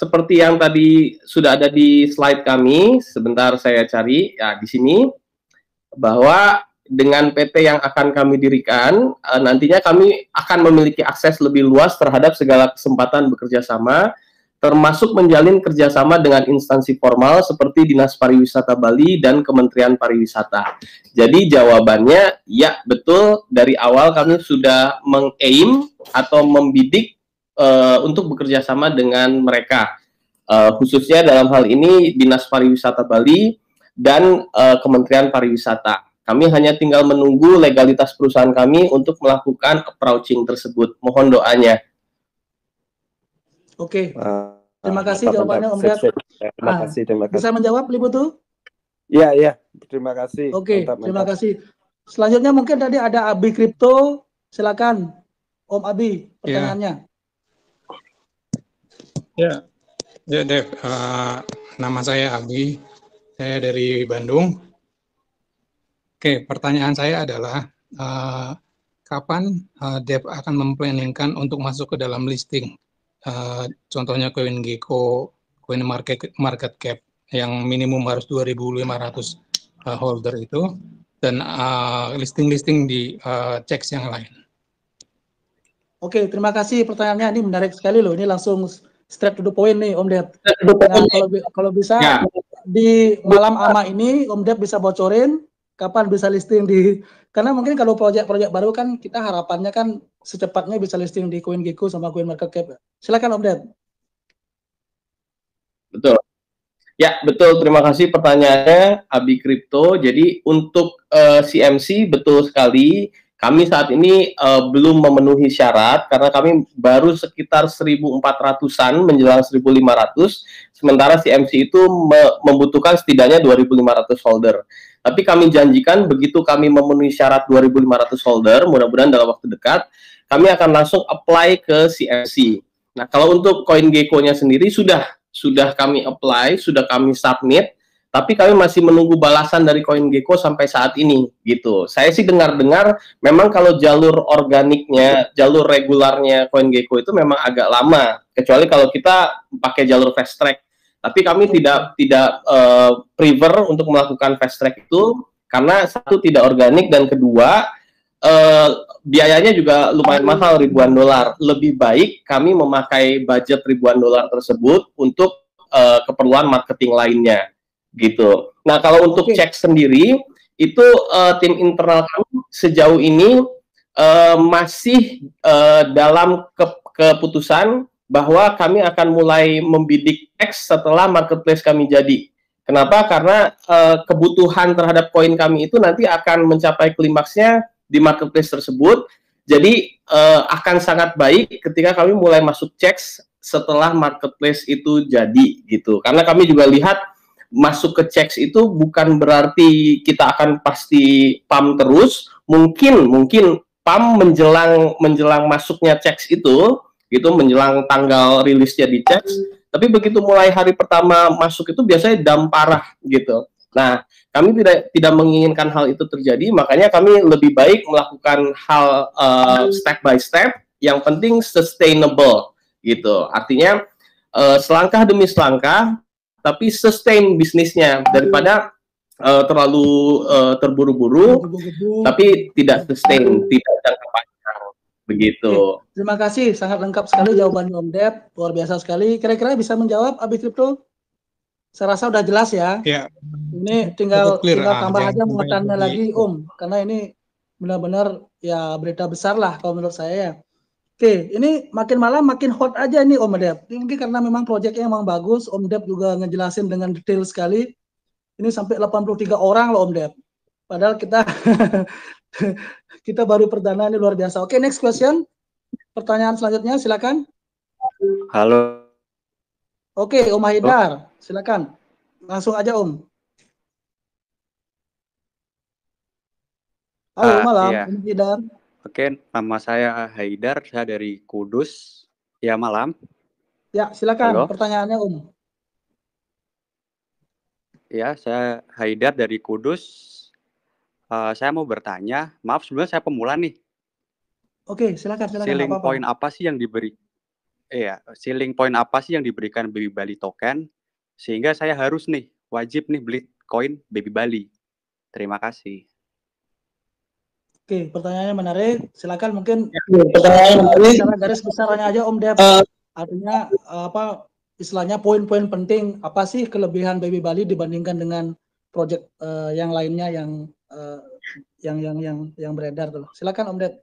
Seperti yang tadi sudah ada di slide kami, sebentar saya cari ya di sini, bahwa dengan PT yang akan kami dirikan, nantinya kami akan memiliki akses lebih luas terhadap segala kesempatan bekerja sama, termasuk menjalin kerjasama dengan instansi formal seperti Dinas Pariwisata Bali dan Kementerian Pariwisata. Jadi jawabannya ya betul, dari awal kami sudah meng-aim atau membidik untuk bekerja sama dengan mereka, khususnya dalam hal ini Dinas Pariwisata Bali dan Kementerian Pariwisata. Kami hanya tinggal menunggu legalitas perusahaan kami untuk melakukan approaching tersebut. Mohon doanya. Oke, terima kasih jawabannya Om Dep. Terima kasih. Bisa menjawab Beli Putu? Iya, terima kasih. Oke, terima kasih. Selanjutnya mungkin tadi ada Abi Kripto, silakan Om Abi, pertanyaannya. Ya Dev, nama saya Abi, saya dari Bandung. Oke, pertanyaan saya adalah kapan Dev akan memplanningkan untuk masuk ke dalam listing? Contohnya CoinGecko, CoinMarketCap yang minimum harus 2.500 holder itu, dan listing-listing di CEX yang lain. Oke, terima kasih pertanyaannya, ini menarik sekali loh, ini langsung straight to the point nih Om Dep. Nah, kalau bisa di malam AMA ini Om Dep bisa bocorin kapan bisa listing di, karena mungkin kalau proyek-proyek baru kan kita harapannya kan secepatnya bisa listing di CoinGecko sama CoinMarketCap. Silakan Om Dep. Betul. Ya, betul. Terima kasih pertanyaannya Abi Kripto. Jadi untuk CMC betul sekali. Kami saat ini belum memenuhi syarat karena kami baru sekitar 1.400-an menjelang 1.500. Sementara CMC itu membutuhkan setidaknya 2.500 holder. Tapi kami janjikan begitu kami memenuhi syarat 2.500 holder, mudah-mudahan dalam waktu dekat, kami akan langsung apply ke CFC. Nah, kalau untuk CoinGecko-nya sendiri sudah kami apply, sudah kami submit, tapi kami masih menunggu balasan dari CoinGecko sampai saat ini gitu. Saya sih dengar-dengar memang kalau jalur organiknya, jalur regularnya CoinGecko itu memang agak lama, kecuali kalau kita pakai jalur fast track. Tapi kami tidak prefer untuk melakukan fast track itu karena satu tidak organik dan kedua biayanya juga lumayan mahal, ribuan dolar. Lebih baik kami memakai budget ribuan dolar tersebut untuk keperluan marketing lainnya, gitu. Nah, kalau untuk cek sendiri, itu tim internal kami sejauh ini masih dalam keputusan bahwa kami akan mulai membidik X setelah marketplace kami jadi. Kenapa? Karena kebutuhan terhadap koin kami itu nanti akan mencapai klimaksnya di marketplace tersebut, jadi akan sangat baik ketika kami mulai masuk checks setelah marketplace itu jadi gitu. Karena kami juga lihat masuk ke checks itu bukan berarti kita akan pasti pump terus, mungkin pump menjelang masuknya checks itu gitu, menjelang tanggal rilisnya di checks, tapi begitu mulai hari pertama masuk itu biasanya dump parah gitu. Nah, kami tidak menginginkan hal itu terjadi, makanya kami lebih baik melakukan hal step by step, yang penting sustainable gitu. Artinya selangkah demi selangkah, tapi sustain bisnisnya daripada terlalu terburu-buru, tapi tidak sustain, tidak jangka panjang begitu. Terima kasih, sangat lengkap sekali jawabannya Om Dep, luar biasa sekali. Kira-kira bisa menjawab Abi Crypto? Saya rasa udah jelas ya. Ya. Ini tinggal tambah aja muatannya lagi Om, karena ini benar-benar ya berita besar lah kalau menurut saya ya. Oke, ini makin malam makin hot aja ini Om Dep. Ini mungkin karena memang proyeknya memang bagus, Om Dep juga ngejelasin dengan detail sekali. Ini sampai 83 orang loh Om Dep. Padahal kita kita baru perdana, ini luar biasa. Oke, next question. Pertanyaan selanjutnya silakan. Halo. Oke, Om Haidar, silakan. Langsung aja Om. Halo, malam, iya. Om Haidar. Oke, nama saya Haidar, saya dari Kudus. Ya, malam. Ya, silakan. Halo. Pertanyaannya Om. Ya, saya Haidar dari Kudus. Saya mau bertanya, maaf sebenarnya saya pemula nih. Oke, silakan. Ceiling point apa sih yang diberi? Iya, ceiling point apa sih yang diberikan Baby Bali token sehingga saya harus nih wajib nih beli koin Baby Bali. Terima kasih. Oke, pertanyaannya menarik. Silakan mungkin pertanyaan garis besarnya aja Om Dep. Artinya apa istilahnya poin-poin penting apa sih kelebihan Baby Bali dibandingkan dengan proyek yang lainnya yang beredar tuh. Silakan Om Dep.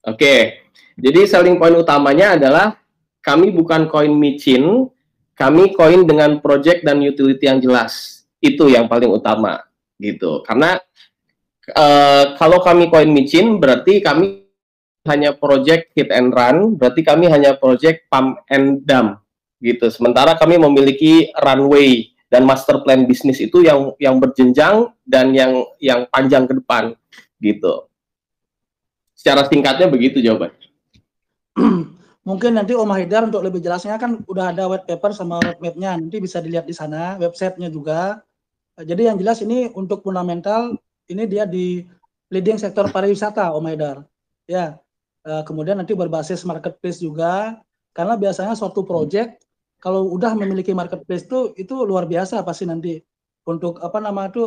Oke, jadi selling point utamanya adalah kami bukan koin micin, kami koin dengan project dan utility yang jelas. Itu yang paling utama, gitu. Karena kalau kami koin micin, berarti kami hanya project hit and run, berarti kami hanya project pump and dump, gitu. Sementara kami memiliki runway dan master plan bisnis itu yang berjenjang dan yang panjang ke depan, gitu. Secara singkatnya begitu jawabannya. Mungkin nanti Om Haidar untuk lebih jelasnya kan udah ada white paper sama roadmap-nya, nanti bisa dilihat di sana, websitenya juga. Jadi yang jelas ini untuk fundamental, ini dia di leading sektor pariwisata Om Haidar. Ya, kemudian nanti berbasis marketplace juga, karena biasanya suatu project kalau udah memiliki marketplace itu luar biasa pasti nanti untuk apa nama itu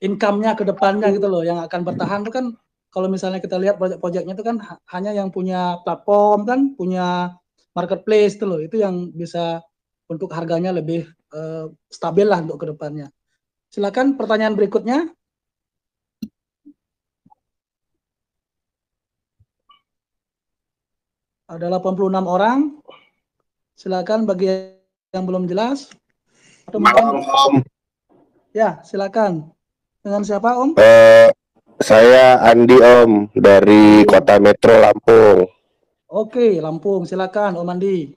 income-nya ke depannya gitu loh, yang akan bertahan itu kan. Kalau misalnya kita lihat proyek-proyeknya itu kan hanya yang punya platform kan, punya marketplace itu loh, itu yang bisa untuk harganya lebih stabil lah untuk kedepannya. Silakan pertanyaan berikutnya. Ada 86 orang. Silakan bagi yang belum jelas. Atau mungkin... Ya, silakan. Dengan siapa Om? Saya Andi Om dari Kota Metro Lampung. Oke, Lampung, silakan Om Andi.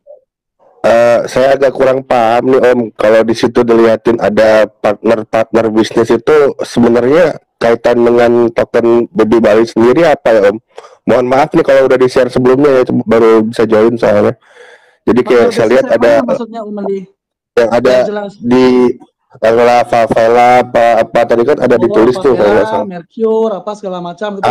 Saya agak kurang paham nih Om, kalau di situ dilihatin ada partner bisnis itu sebenarnya kaitan dengan token Baby Bali sendiri apa ya Om? Mohon maaf nih kalau udah di-share sebelumnya ya, baru bisa join soalnya. Jadi kayak saya lihat ada maksudnya yang ada di favela apa tadi kan ada ditulis tuh kalau nggak salah. Mercure apa segala macam gitu.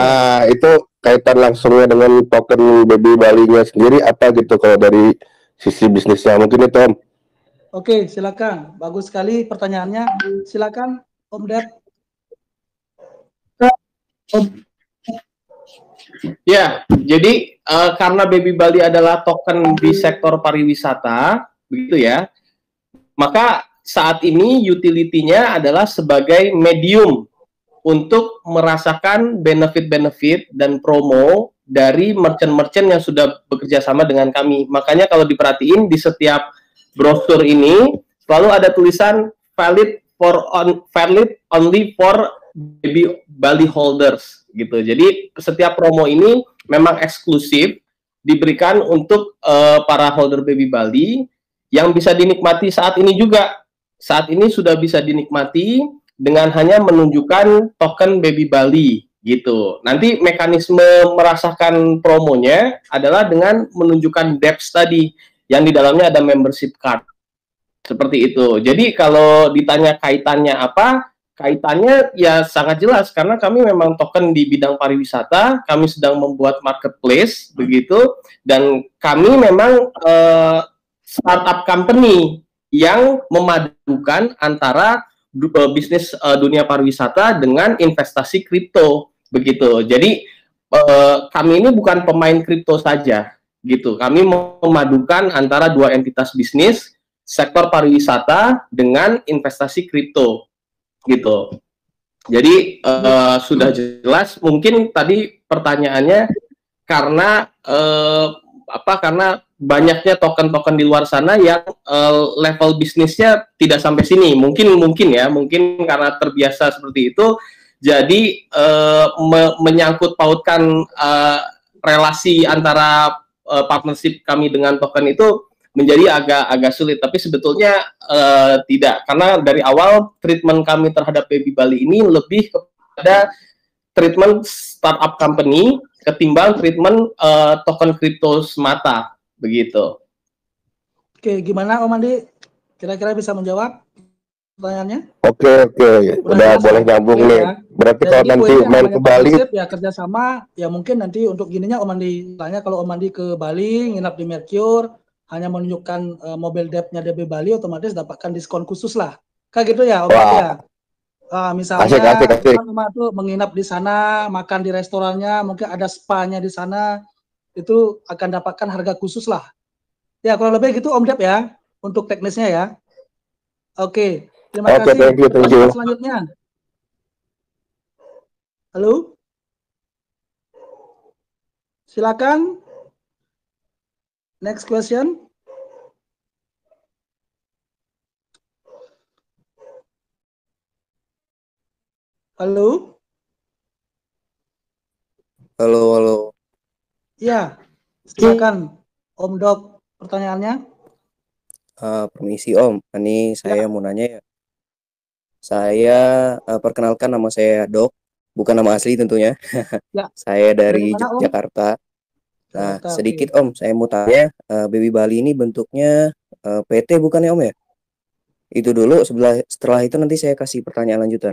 Itu kaitan langsungnya dengan token Baby Bali-nya sendiri apa gitu kalau dari sisi bisnisnya mungkin itu Om. Oke, silakan. Bagus sekali pertanyaannya. Silakan Om Dep. Ya, jadi karena Baby Bali adalah token di sektor pariwisata, begitu ya, maka saat ini utility-nya adalah sebagai medium untuk merasakan benefit-benefit dan promo dari merchant-merchant yang sudah bekerja sama dengan kami. Makanya kalau diperhatiin di setiap brosur ini selalu ada tulisan valid only for Baby Bali holders gitu. Jadi setiap promo ini memang eksklusif diberikan untuk para holder Baby Bali yang bisa dinikmati saat ini juga. Saat ini sudah bisa dinikmati dengan hanya menunjukkan token Baby Bali gitu. Nanti mekanisme merasakan promonya adalah dengan menunjukkan depth tadi yang di dalamnya ada membership card. Seperti itu. Jadi kalau ditanya kaitannya apa? Kaitannya ya sangat jelas karena kami memang token di bidang pariwisata, kami sedang membuat marketplace begitu, dan kami memang startup company yang memadukan antara bisnis dunia pariwisata dengan investasi kripto begitu. Jadi kami ini bukan pemain kripto saja gitu. Kami memadukan antara dua entitas bisnis, sektor pariwisata dengan investasi kripto gitu. Jadi sudah jelas. Mungkin tadi pertanyaannya karena karena banyaknya token-token di luar sana yang level bisnisnya tidak sampai sini. Mungkin karena terbiasa seperti itu, jadi menyangkut pautkan relasi antara partnership kami dengan token itu menjadi agak sulit, tapi sebetulnya tidak, karena dari awal treatment kami terhadap Baby Bali ini lebih kepada treatment startup company ketimbang treatment token kripto semata, begitu. Oke, gimana Om Andi? Kira-kira bisa menjawab pertanyaannya? Oke, udah boleh nyambung nih. Ya. Berarti kalau nanti main ke Bali ya kerjasama, ya mungkin nanti untuk gininya Om Andi tanya, kalau Om Andi ke Bali nginap di Mercure hanya menunjukkan mobile debt-nya DB Bali, otomatis dapatkan diskon khusus lah. Kayak gitu ya Om Andi ya. Misalnya teman-teman tuh menginap di sana, makan di restorannya, mungkin ada spa-nya di sana, itu akan dapatkan harga khusus lah. Ya kurang lebih gitu Om Dep ya, untuk teknisnya ya. Oke, terima kasih. Thank you. Selanjutnya. Halo? Silakan. Next question. Halo? Halo. Ya, silakan Om Dok, pertanyaannya. Permisi Om, ini saya mau nanya ya. Saya perkenalkan, nama saya Dok, bukan nama asli tentunya. Ya. Saya dari mana, Jakarta. Nah, sedikit Om, saya mau tanya, Baby Bali ini bentuknya PT bukan ya Om ya? Itu dulu, setelah itu nanti saya kasih pertanyaan lanjutan.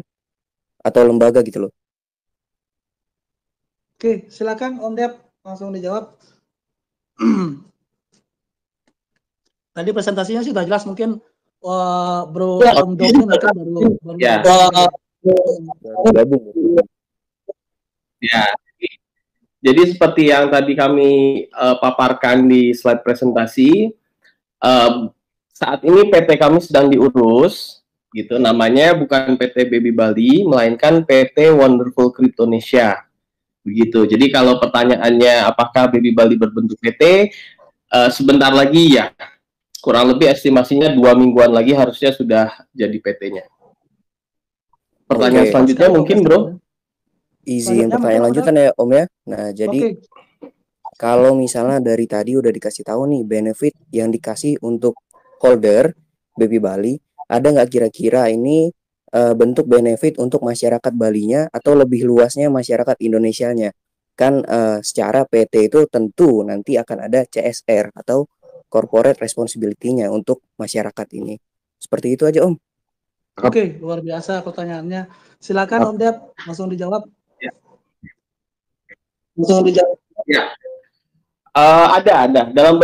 Atau lembaga gitu loh. Oke, silakan Om Dep, langsung dijawab. Tadi presentasinya sih sudah jelas, mungkin Bro Om Dok ini mungkin baru gabung. Ya. Jadi seperti yang tadi kami paparkan di slide presentasi, saat ini PT kami sedang diurus, gitu. Namanya bukan PT Baby Bali, melainkan PT Wonderful Cryptonesia, begitu. Jadi kalau pertanyaannya apakah Baby Bali berbentuk PT, sebentar lagi ya, kurang lebih estimasinya 2 mingguan lagi harusnya sudah jadi PT-nya. Pertanyaan selanjutnya mungkin Bro. Izin pertanyaan lanjutan ya Om ya. Nah jadi kalau misalnya dari tadi udah dikasih tahu nih benefit yang dikasih untuk holder Baby Bali, ada nggak kira-kira ini bentuk benefit untuk masyarakat Balinya atau lebih luasnya masyarakat Indonesianya. Kan secara PT itu tentu nanti akan ada CSR atau corporate responsibility-nya untuk masyarakat ini. Seperti itu aja Om. Oke, luar biasa pertanyaannya. Silakan Om Dep, langsung dijawab. Langsung dijawab. Ya. Ada dalam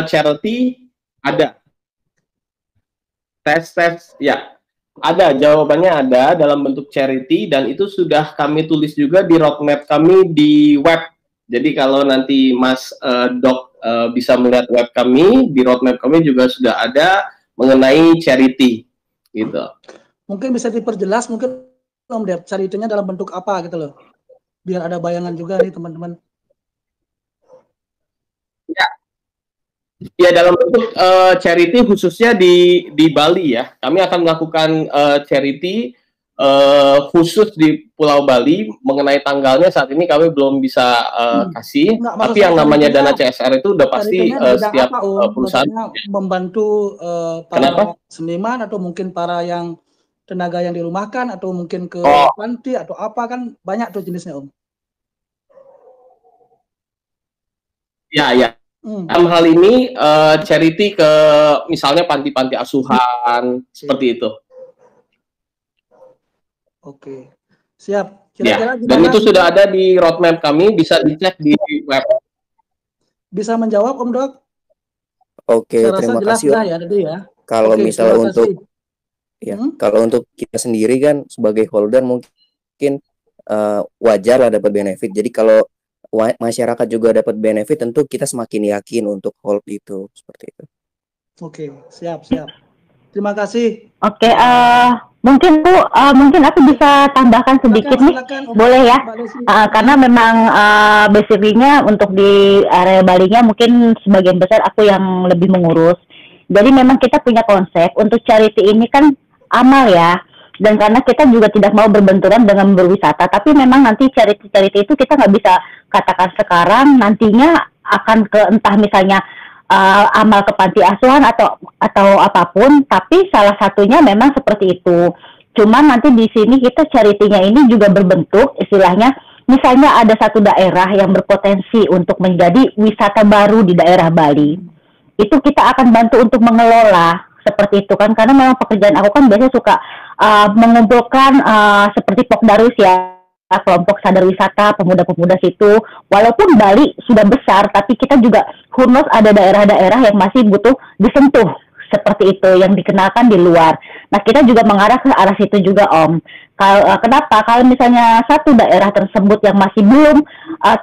charity ada tes ya, ada, jawabannya ada dalam bentuk charity, dan itu sudah kami tulis juga di roadmap kami di web. Jadi kalau nanti Mas Dok bisa melihat web kami, di roadmap kami juga sudah ada mengenai charity gitu. Mungkin bisa diperjelas mungkin Om Dep, charity-nya dalam bentuk apa gitu loh, biar ada bayangan juga nih teman-teman. Ya, dalam bentuk charity khususnya di Bali ya. Kami akan melakukan charity khusus di Pulau Bali. Mengenai tanggalnya saat ini kami belum bisa kasih. Tapi yang namanya dana CSR itu udah pasti setiap perusahaan membantu para seniman atau mungkin para yang tenaga yang dirumahkan atau mungkin ke panti atau apa, kan banyak tuh jenisnya Om. Ya. Dalam hal ini charity ke misalnya panti-panti asuhan seperti itu. Oke, siap. Kira-kira dan itu sudah ada di roadmap kami, bisa dicek di web. Bisa menjawab Om Dok? Oke, terima kasih Om. Ya, tadi ya. Kalau misalnya untuk kalau untuk kita sendiri kan sebagai holder mungkin wajar lah dapat benefit. Jadi kalau masyarakat juga dapat benefit, tentu kita semakin yakin untuk hold itu, seperti itu. Oke, siap. Terima kasih. Oke, mungkin aku bisa tambahkan sedikit silakan, nih, boleh ya? Karena memang basically-nya untuk di area Balinya mungkin sebagian besar aku yang lebih mengurus. Jadi memang kita punya konsep untuk charity ini kan amal ya. Dan karena kita juga tidak mau berbenturan dengan berwisata, tapi memang nanti charity itu kita nggak bisa katakan sekarang, nantinya akan ke entah misalnya amal ke panti asuhan atau apapun, tapi salah satunya memang seperti itu. Cuman nanti di sini kita charity-nya ini juga berbentuk istilahnya, misalnya ada satu daerah yang berpotensi untuk menjadi wisata baru di daerah Bali, itu kita akan bantu untuk mengelola. Seperti itu kan, karena memang pekerjaan aku kan biasanya suka mengumpulkan seperti Pokdarus ya, kelompok sadar wisata, pemuda-pemuda situ. Walaupun Bali sudah besar, tapi kita juga khusus ada daerah-daerah yang masih butuh disentuh, seperti itu, yang dikenalkan di luar. Nah, kita juga mengarah ke arah situ juga Om. Kenapa? Kalau misalnya satu daerah tersebut yang masih belum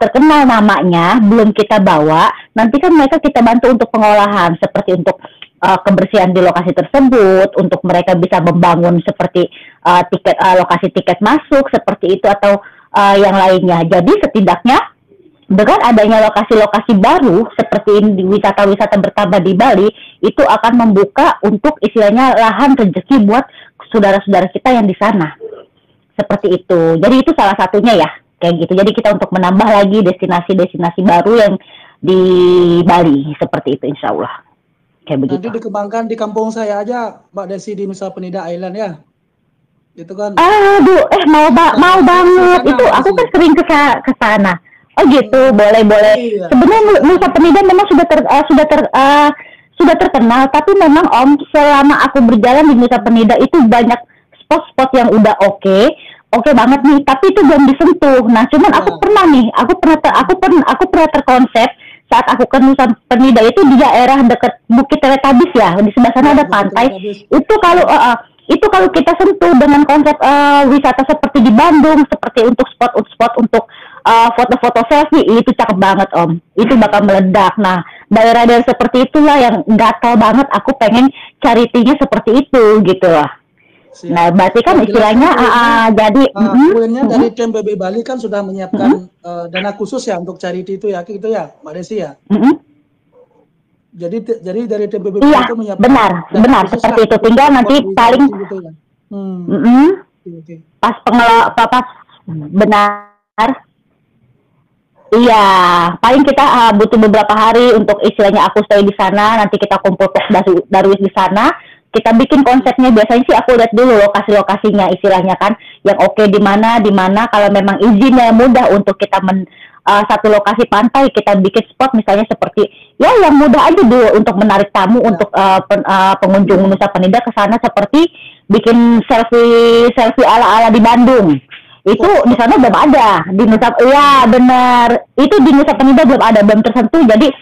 terkenal namanya, belum kita bawa, nanti kan mereka kita bantu untuk pengolahan, seperti untuk kebersihan di lokasi tersebut, untuk mereka bisa membangun seperti lokasi tiket masuk seperti itu atau yang lainnya. Jadi setidaknya dengan adanya lokasi-lokasi baru seperti ini, wisata-wisata bertambah di Bali, itu akan membuka untuk istilahnya lahan rezeki buat saudara-saudara kita yang di sana. Seperti itu. Jadi itu salah satunya ya, kayak gitu. Jadi kita untuk menambah lagi destinasi-destinasi baru yang di Bali seperti itu, insya Allah. Kayak begitu. Nanti dikembangkan di kampung saya aja, Mbak Desi, di Nusa Penida Island ya. Itu kan. Aduh, mau banget. Itu aku kan sering ke sana. Oh gitu, boleh. Iya. Sebenarnya Nusa Penida memang sudah terkenal, tapi memang Om, selama aku berjalan di Nusa Penida itu banyak spot-spot yang udah oke banget nih, tapi itu belum disentuh. Nah, cuman aku pernah terkonsep saat aku ke Nusa Penida itu di daerah dekat Bukit Teletabis ya, di sebelah sana ada pantai. Itu kalau kita sentuh dengan konsep wisata seperti di Bandung, seperti untuk spot untuk foto-foto selfie, itu cakep banget Om. Itu bakal meledak. Nah, daerah-daerah seperti itulah yang gatal banget aku pengen charity-nya seperti itu gitu lah. Siap. Nah, berarti kan istilahnya jadi poinnya dari tim BB Bali kan sudah menyiapkan dana khusus ya untuk charity itu ya, gitu ya, Mbak Desi ya. Jadi dari tim BB Bali itu menyiapkan benar seperti itu. Tinggal nanti paling gitu ya. Pas pengelola benar. Iya, paling kita butuh beberapa hari untuk istilahnya aku stay di sana, nanti kita kumpul darwis di sana. kita bikin konsepnya. Biasanya sih aku lihat dulu lokasi-lokasinya istilahnya kan, yang oke di mana. Kalau memang izinnya mudah untuk kita satu lokasi pantai, kita bikin spot misalnya seperti ya yang mudah aja dulu untuk menarik tamu untuk pengunjung Nusa Penida ke sana, seperti bikin selfie ala-ala di Bandung. Itu di sana belum ada, di Nusa, ya benar, itu di Nusa Penida belum ada, belum tersentuh. Jadi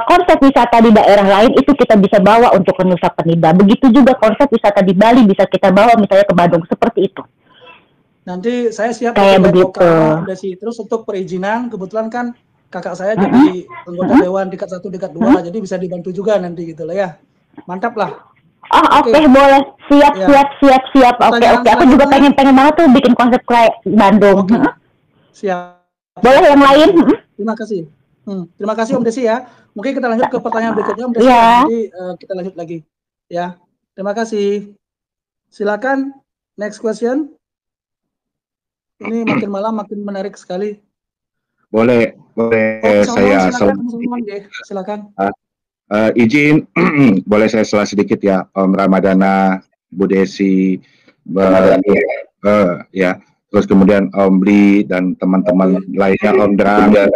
konsep wisata di daerah lain itu kita bisa bawa untuk ke Nusa Penida. Begitu juga konsep wisata di Bali bisa kita bawa misalnya ke Bandung, seperti itu. Nanti saya siap kayak begitu. Terus untuk perizinan, kebetulan kan kakak saya jadi anggota dewan tingkat 1, tingkat 2, jadi bisa dibantu juga nanti gitu lah ya. Mantap lah. Oke, boleh. Siap. Oke. Aku juga pengen banget tuh bikin konsep kayak Bandung. Siap. Boleh yang lain? Terima kasih. Terima kasih Om Desi ya. Mungkin kita lanjut ke pertanyaan berikutnya Om Desi. Nanti kita lanjut lagi. Ya. Terima kasih. Silakan next question. Ini makin malam makin menarik sekali. Boleh saya silakan. Izin boleh saya salah sedikit ya, Om Ramadana, Bu Desi, ya. Terus kemudian Om Bli dan teman-teman lainnya, Om Dram dan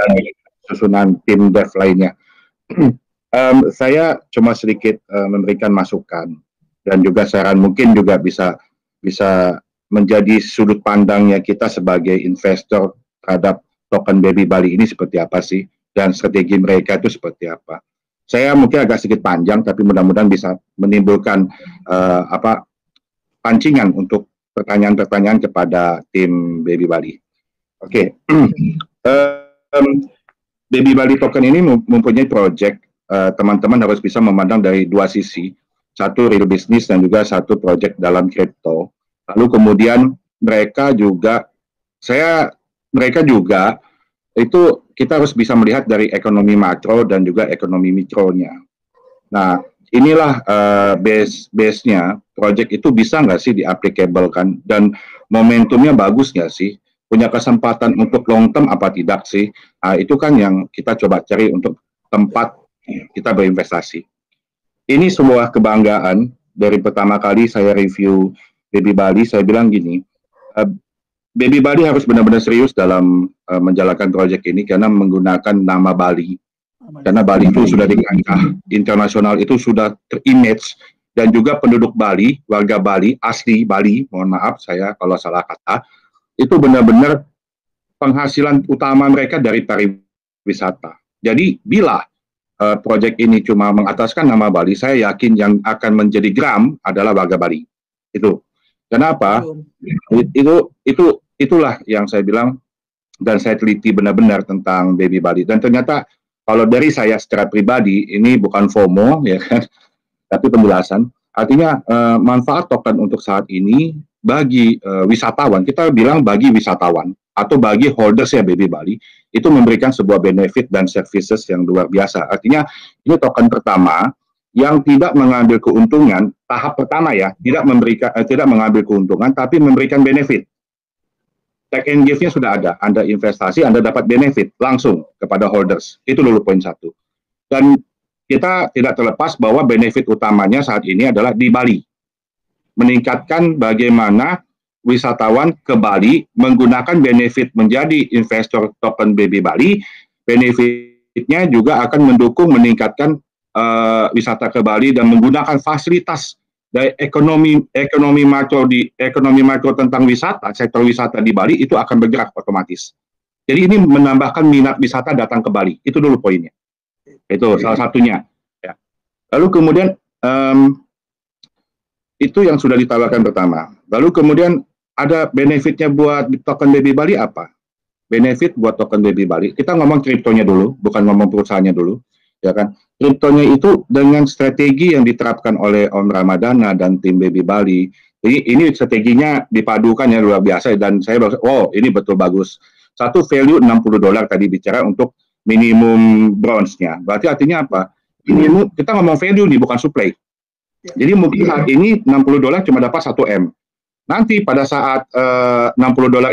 susunan tim dev lainnya. Saya cuma sedikit memberikan masukan dan juga saran, mungkin juga bisa menjadi sudut pandangnya kita sebagai investor terhadap token Baby Bali ini seperti apa sih, dan strategi mereka itu seperti apa. Saya mungkin agak sedikit panjang, tapi mudah-mudahan bisa menimbulkan pancingan untuk pertanyaan-pertanyaan kepada tim Baby Bali. Oke. Baby Bali token ini mempunyai project, teman-teman harus bisa memandang dari dua sisi, satu real business dan juga satu project dalam crypto. Lalu kemudian mereka juga itu kita harus bisa melihat dari ekonomi makro dan juga ekonomi mikronya. Nah, inilah base-nya project itu bisa nggak sih di-applicable-kan, dan momentumnya bagus nggak sih, punya kesempatan untuk long term apa tidak sih. Nah, itu kan yang kita coba cari untuk tempat kita berinvestasi. Ini sebuah kebanggaan. Dari pertama kali saya review Baby Bali, saya bilang gini, Baby Bali harus benar-benar serius dalam menjalankan proyek ini karena menggunakan nama Bali. Karena Bali itu sudah diangkat internasional, itu sudah terimage, dan juga penduduk Bali, warga Bali, asli Bali, mohon maaf saya kalau salah kata, itu benar-benar penghasilan utama mereka dari pariwisata. Jadi bila proyek ini cuma mengataskan nama Bali, saya yakin yang akan menjadi geram adalah warga Bali. Itu. Kenapa? Itulah yang saya bilang, dan saya teliti benar-benar tentang Baby Bali. Dan ternyata kalau dari saya secara pribadi, ini bukan FOMO, ya kan, tapi penjelasan. Artinya manfaat token untuk saat ini bagi wisatawan, kita bilang bagi wisatawan atau bagi holders ya Baby Bali, itu memberikan sebuah benefit dan services yang luar biasa. Artinya ini token pertama yang tidak mengambil keuntungan, tahap pertama ya, tidak mengambil keuntungan, tapi memberikan benefit. Take and give-nya sudah ada, Anda investasi, Anda dapat benefit langsung kepada holders. Itu dulu poin satu. Dan kita tidak terlepas bahwa benefit utamanya saat ini adalah di Bali. Meningkatkan bagaimana wisatawan ke Bali menggunakan benefit menjadi investor token Baby Bali. Benefitnya juga akan mendukung meningkatkan wisata ke Bali dan menggunakan fasilitas dari ekonomi makro tentang wisata, sektor wisata di Bali itu akan bergerak otomatis. Jadi ini menambahkan minat wisata datang ke Bali. Itu dulu poinnya. Itu salah satunya. Ya. Lalu kemudian itu yang sudah ditawarkan pertama. Lalu kemudian ada benefitnya buat token Baby Bali apa? Benefit buat token Baby Bali. Kita ngomong kriptonya dulu, bukan ngomong perusahaannya dulu. Ya kan, kriptonya itu dengan strategi yang diterapkan oleh Om Ramadana dan tim Baby Bali. Ini strateginya dipadukan yang luar biasa, dan saya bilang, oh ini betul bagus. Satu value $60 tadi bicara untuk minimum bronze-nya. Berarti artinya apa? Minimum, kita ngomong value nih, bukan supply. Jadi mungkin saat ini $60 cuma dapat 1 M. Nanti pada saat $60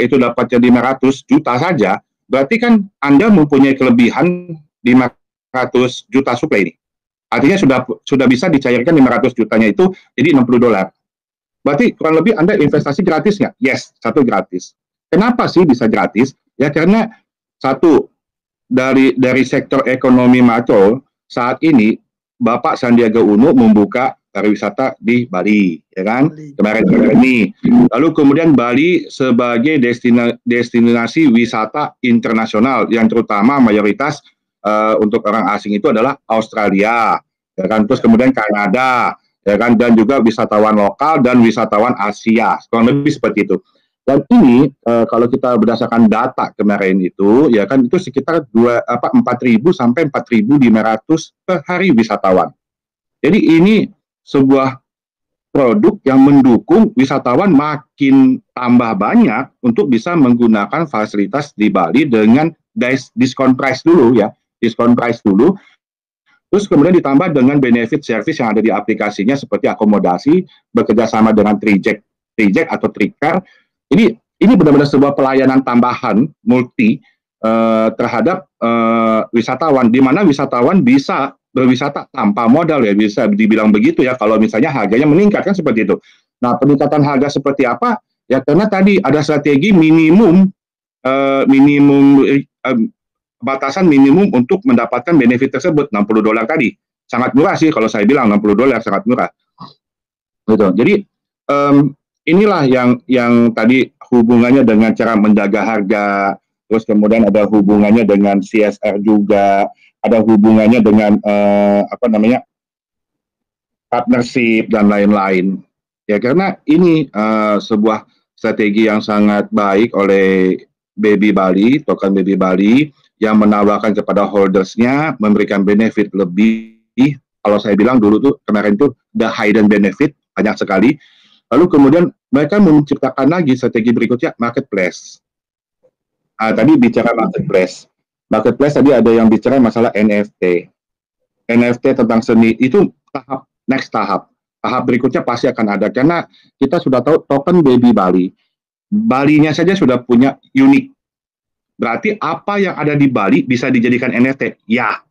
itu dapatnya 500 juta saja, berarti kan Anda mempunyai kelebihan 500 juta supply ini. Artinya sudah bisa dicairkan 500 jutanya itu jadi $60. Berarti kurang lebih Anda investasi gratis nggak? Yes, satu gratis. Kenapa sih bisa gratis? Ya karena satu, dari sektor ekonomi makro saat ini Bapak Sandiaga Uno membuka pariwisata di Bali, ya kan? Kemarin ini. Lalu kemudian Bali sebagai destinasi wisata internasional yang terutama mayoritas untuk orang asing itu adalah Australia, ya kan? Terus kemudian Kanada, ya kan? Dan juga wisatawan lokal dan wisatawan Asia, kurang lebih seperti itu. Dan ini kalau kita berdasarkan data kemarin itu, ya kan, itu sekitar 4.000 sampai 4.500 per hari wisatawan. Jadi ini sebuah produk yang mendukung wisatawan makin tambah banyak untuk bisa menggunakan fasilitas di Bali dengan diskon price dulu ya, diskon price dulu. Terus kemudian ditambah dengan benefit service yang ada di aplikasinya seperti akomodasi, bekerjasama dengan Trijek atau Trikar. Ini benar-benar sebuah pelayanan tambahan multi terhadap wisatawan, di mana wisatawan bisa berwisata tanpa modal ya, bisa dibilang begitu ya, kalau misalnya harganya meningkat kan seperti itu. Nah, peningkatan harga seperti apa? Ya karena tadi ada strategi batasan minimum untuk mendapatkan benefit tersebut, $60 tadi. Sangat murah sih kalau saya bilang, $60 sangat murah. Gitu. Jadi inilah yang tadi hubungannya dengan cara menjaga harga, terus kemudian ada hubungannya dengan CSR juga, ada hubungannya dengan partnership dan lain-lain. Ya karena ini sebuah strategi yang sangat baik oleh Baby Bali, token Baby Bali yang menawarkan kepada holdersnya memberikan benefit lebih. Kalau saya bilang dulu tuh kemarin tuh the hidden benefit banyak sekali. Lalu kemudian mereka menciptakan lagi strategi berikutnya marketplace. Tadi bicara marketplace. Marketplace tadi ada yang bicara masalah NFT. NFT tentang seni itu next tahap. Tahap berikutnya pasti akan ada karena kita sudah tahu token Baby Bali. Balinya saja sudah punya unik. Berarti apa yang ada di Bali bisa dijadikan NFT? Ya.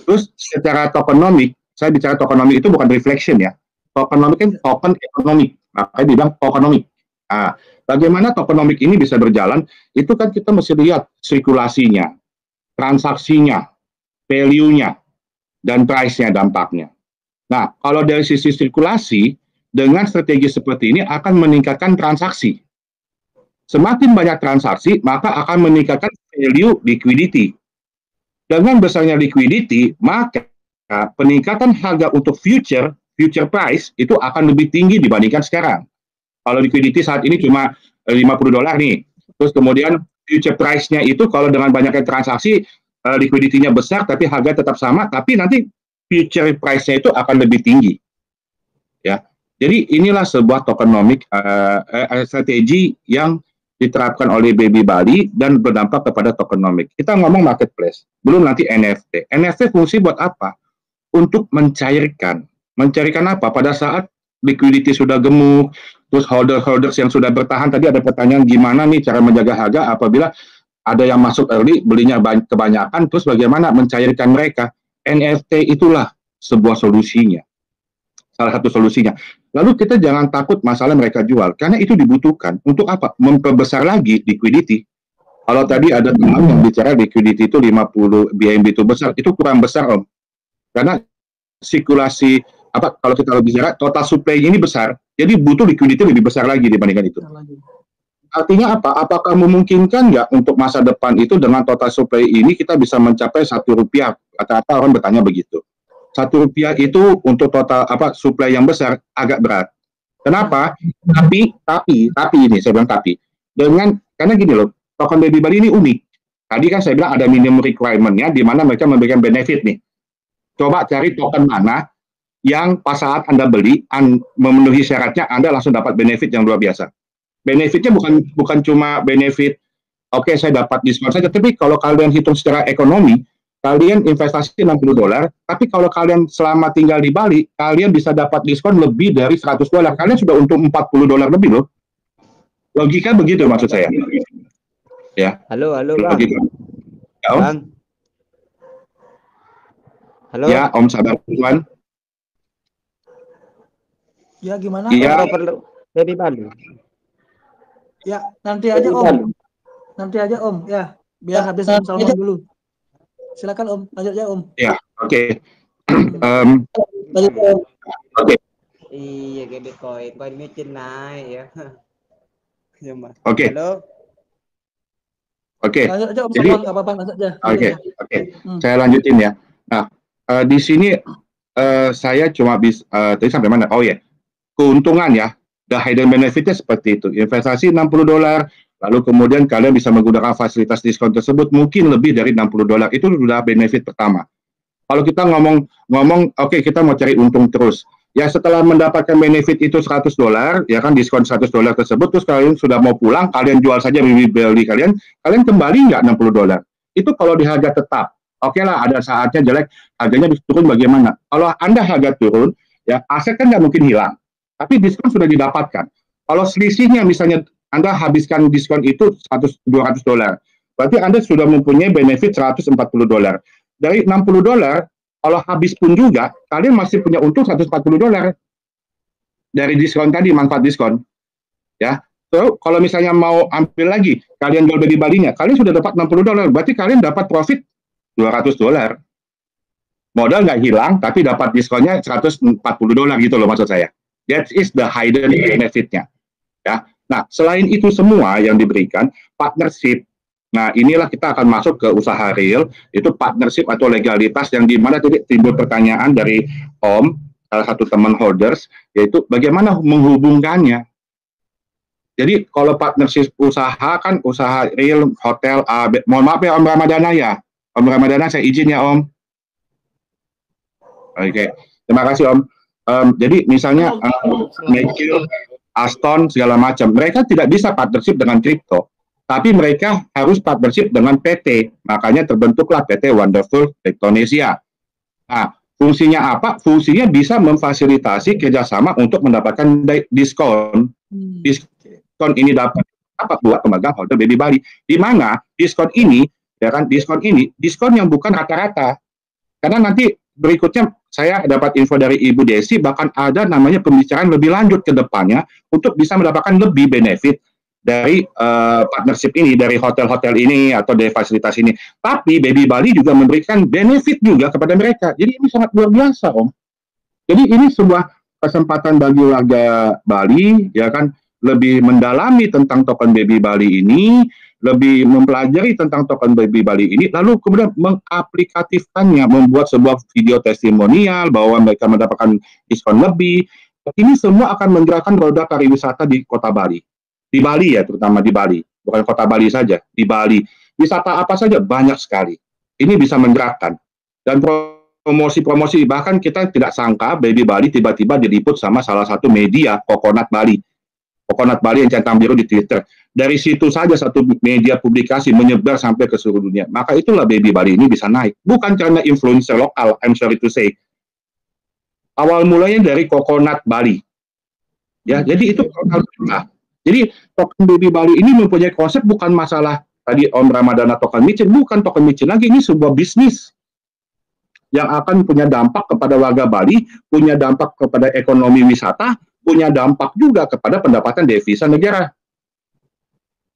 Terus secara tokenomic, saya bicara tokenomic itu bukan reflection ya. Tokenomic kan token ekonomi, makanya dibilang tokenomic. Bagaimana tokenomic ini bisa berjalan? Itu kan kita mesti lihat sirkulasinya, transaksinya, value-nya, dan price-nya, dampaknya. Nah, kalau dari sisi sirkulasi, dengan strategi seperti ini akan meningkatkan transaksi. Semakin banyak transaksi, maka akan meningkatkan value liquidity. Dengan besarnya liquidity, maka peningkatan harga untuk future price itu akan lebih tinggi dibandingkan sekarang. Kalau liquidity saat ini cuma $50 nih, terus kemudian future price-nya itu kalau dengan banyaknya transaksi, liquidity-nya besar, tapi harga tetap sama, tapi nanti future price-nya itu akan lebih tinggi. Ya, jadi inilah sebuah tokenomic strategi yang diterapkan oleh Baby Bali dan berdampak kepada tokenomic. Kita ngomong marketplace, belum nanti NFT. NFT fungsi buat apa? Untuk mencairkan. Mencairkan apa? Pada saat liquidity sudah gemuk, terus holders yang sudah bertahan, tadi ada pertanyaan gimana nih cara menjaga harga apabila ada yang masuk early, belinya kebanyakan, terus bagaimana mencairkan mereka? NFT itulah sebuah solusinya, salah satu solusinya. Lalu kita jangan takut masalah mereka jual, karena itu dibutuhkan. Untuk apa? Memperbesar lagi liquidity. Kalau tadi ada teman yang bicara liquidity itu 50 BNB itu besar, itu kurang besar Om. Karena sirkulasi kalau kita bicara total supply ini besar, jadi butuh liquidity lebih besar lagi dibandingkan itu. Artinya apa? Apakah memungkinkan nggak untuk masa depan itu dengan total supply ini kita bisa mencapai ₹1? Rata-rata orang bertanya begitu. ₹1 itu untuk total supply yang besar agak berat. Kenapa? Tapi ini saya bilang karena gini loh, token Baby Bali ini unik. Tadi kan saya bilang ada minimum requirement-nya di mana mereka memberikan benefit nih. Coba cari token mana yang pas saat Anda beli, memenuhi syaratnya, Anda langsung dapat benefit yang luar biasa. Benefitnya bukan cuma benefit, oke saya dapat diskon saja, tapi kalau kalian hitung secara ekonomi, kalian investasi $60, tapi kalau kalian selama tinggal di Bali, kalian bisa dapat diskon lebih dari $100. Kalian sudah untung $40 lebih loh. Logika begitu maksud saya. Ya. Halo Bang. Ya, Bang. Halo. Ya, Om sabar Tuan. Ya, gimana? Iya. Perlu Baby Bali. Ya, nanti aja Om. Nanti aja Om, ya. Biar habis Om Salmon dulu. Silakan Om, lanjut aja Om. Ya, oke. Oke. Iya, kayak Bitcoin. Coin micin naik ya. Ya, Mas. Oke. Halo. Oke. Lanjut aja Om Jadi, Salmon, nggak apa-apa, lanjut aja. Oke. Saya lanjutin ya. Nah, di sini saya cuma bisa tadi sampai mana? Oh ya. Keuntungan ya. The hidden benefitnya seperti itu. Investasi $60, lalu kemudian kalian bisa menggunakan fasilitas diskon tersebut mungkin lebih dari $60. Itu sudah benefit pertama. Kalau kita ngomong oke, kita mau cari untung terus. Ya setelah mendapatkan benefit itu $100, ya kan diskon $100 tersebut, terus kalian sudah mau pulang, kalian jual saja beli kalian kembali nggak $60? Itu kalau di harga tetap. Oke lah, ada saatnya jelek, harganya turun bagaimana? Kalau Anda harga turun, ya aset kan nggak mungkin hilang. Tapi diskon sudah didapatkan. Kalau selisihnya misalnya Anda habiskan diskon itu $200, berarti Anda sudah mempunyai benefit $140. Dari $60, kalau habis pun juga, kalian masih punya untung $140 dari diskon tadi, manfaat diskon. Ya, so, kalau misalnya mau ambil lagi, kalian jual Baby Bali-nya, kalian sudah dapat $60, berarti kalian dapat profit $200. Modal nggak hilang, tapi dapat diskonnya $140 gitu loh maksud saya. That is the hidden benefit-nya. Ya. Nah, selain itu semua yang diberikan, partnership. Nah, inilah kita akan masuk ke usaha real, itu partnership atau legalitas yang dimana tadi timbul pertanyaan dari Om, salah satu teman holders, yaitu bagaimana menghubungkannya. Jadi, kalau partnership usaha kan usaha real, hotel, mohon maaf ya Om Ramadana ya. Om Ramadana, saya izin ya Om. Oke, terima kasih Om. Jadi misalnya Mekil, Aston segala macam, mereka tidak bisa partnership dengan kripto, tapi mereka harus partnership dengan PT. Makanya terbentuklah PT Wonderful Cryptonesia. Nah, fungsinya apa? Fungsinya bisa memfasilitasi kerjasama untuk mendapatkan diskon. Diskon ini dapat buat pemegang holder Baby Bali. Di mana diskon ini, ya kan? Diskon yang bukan rata-rata. Karena nanti berikutnya saya dapat info dari Ibu Desi, bahkan ada namanya pembicaraan lebih lanjut ke depannya untuk bisa mendapatkan lebih benefit dari partnership ini, dari hotel-hotel ini atau dari fasilitas ini. Tapi Baby Bali juga memberikan benefit juga kepada mereka. Jadi ini sangat luar biasa, Om. Jadi ini sebuah kesempatan bagi warga Bali, ya kan, lebih mendalami tentang token Baby Bali ini, lebih mempelajari tentang token Baby Bali ini, lalu kemudian mengaplikatifkannya, membuat sebuah video testimonial bahwa mereka mendapatkan diskon lebih. Ini semua akan menggerakkan roda pariwisata di kota Bali. Di Bali ya, terutama di Bali. Bukan kota Bali saja, di Bali. Wisata apa saja, banyak sekali. Ini bisa menggerakkan. Dan promosi-promosi, bahkan kita tidak sangka Baby Bali tiba-tiba diliput sama salah satu media, Coconut Bali. Coconut Bali yang centang biru di Twitter. Dari situ saja satu media publikasi menyebar sampai ke seluruh dunia. Maka itulah Baby Bali ini bisa naik. Bukan karena influencer lokal, I'm sorry to say. Awal mulanya dari Coconut Bali. Ya, jadi itu nah, jadi token Baby Bali ini mempunyai konsep bukan masalah tadi Om Ramadana token micin, bukan token micin lagi, ini sebuah bisnis yang akan punya dampak kepada warga Bali, punya dampak kepada ekonomi wisata, punya dampak juga kepada pendapatan devisa negara.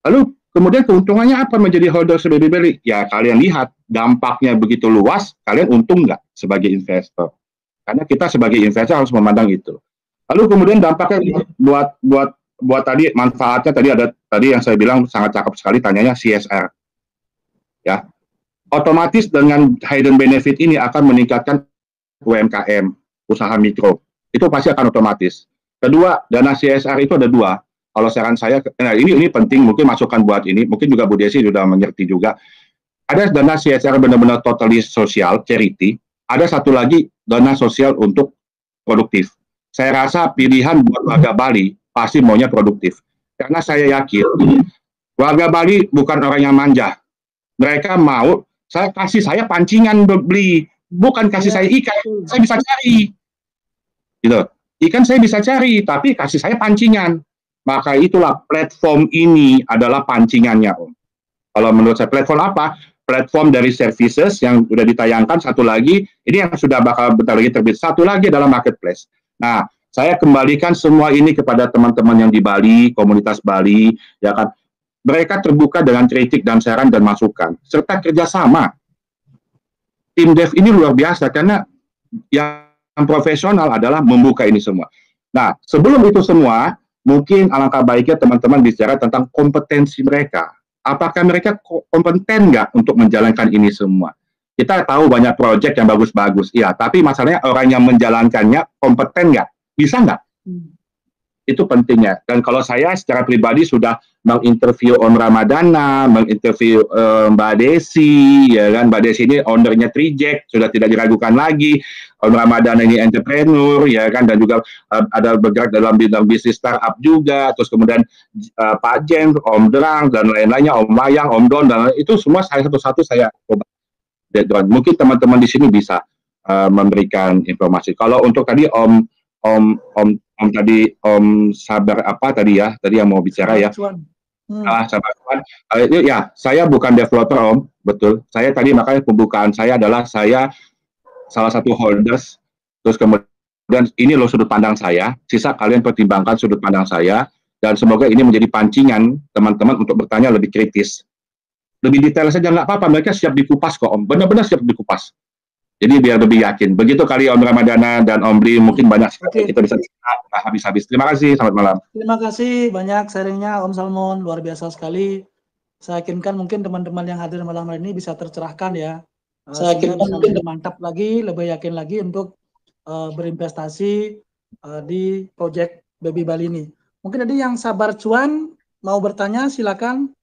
Lalu kemudian keuntungannya apa menjadi holder Baby Bali? Ya kalian lihat dampaknya begitu luas, kalian untung nggak sebagai investor? Karena kita sebagai investor harus memandang itu. Lalu kemudian dampaknya buat tadi manfaatnya tadi yang saya bilang sangat cakep sekali tanyanya CSR. Ya, otomatis dengan hidden benefit ini akan meningkatkan UMKM, usaha mikro. Itu pasti akan otomatis. Kedua, dana CSR itu ada dua. Kalau saran saya, nah ini penting, mungkin masukan buat ini, mungkin juga Bu Desi sudah mengerti juga. Ada dana CSR benar-benar totally sosial, charity. Ada satu lagi dana sosial untuk produktif. Saya rasa pilihan buat warga Bali pasti maunya produktif. Karena saya yakin, warga Bali bukan orang yang manja. Mereka mau, saya pancingan beli, bukan kasih saya ikan, saya bisa cari. Gitu. Ikan saya bisa cari, tapi kasih saya pancingan. Maka itulah platform ini adalah pancingannya, Om. Kalau menurut saya platform apa? platform dari services yang sudah ditayangkan, satu lagi ini yang sudah bakal bentar lagi terbit, satu lagi adalah marketplace. Nah, saya kembalikan semua ini kepada teman-teman yang di Bali, komunitas Bali, ya kan. Mereka terbuka dengan kritik dan saran dan masukan, serta kerjasama. Tim dev ini luar biasa karena yang profesional adalah membuka ini semua. Nah, sebelum itu semua, mungkin alangkah baiknya teman-teman bicara tentang kompetensi mereka. Apakah mereka kompeten nggak untuk menjalankan ini semua? Kita tahu banyak proyek yang bagus-bagus, iya. Tapi masalahnya orang yang menjalankannya kompeten nggak? Bisa nggak? Itu pentingnya. Dan kalau saya secara pribadi sudah menginterview Om Ramadana, menginterview Mbak Desi, ya kan? Mbak Desi ini ownernya Trijek, sudah tidak diragukan lagi. Om Ramadana ini entrepreneur, ya kan? Dan juga ada bergerak dalam bidang bisnis startup juga. Terus kemudian Pak Jen, Om Derang, dan lain-lainnya, Om Mayang, Om Don, dan itu semua saya satu-satu saya coba background. Mungkin teman-teman di sini bisa memberikan informasi. Kalau untuk tadi Om tadi Om Sabar apa tadi ya? Tadi yang mau bicara ya. Sabar Cuan. Ya, saya bukan developer Om, betul. Saya tadi makanya pembukaan saya adalah saya salah satu holders. Terus kemudian ini loh sudut pandang saya. Sisa kalian pertimbangkan sudut pandang saya dan semoga ini menjadi pancingan teman-teman untuk bertanya lebih kritis. Lebih detail saja nggak apa-apa. Mereka siap dikupas kok Om. Benar-benar siap dikupas. Jadi biar lebih yakin. Begitu kali Om Ramadana dan Om Bli, mungkin banyak sekali kita bisa habis-habis. Terima kasih, selamat malam. Terima kasih banyak sharingnya Om Salmon, luar biasa sekali. Saya yakinkan mungkin teman-teman yang hadir malam hari ini bisa tercerahkan ya. Saya yakin bisa lebih mantap lagi, lebih yakin lagi untuk berinvestasi di proyek Baby Bali ini. Mungkin tadi yang Sabar Cuan mau bertanya, silakan.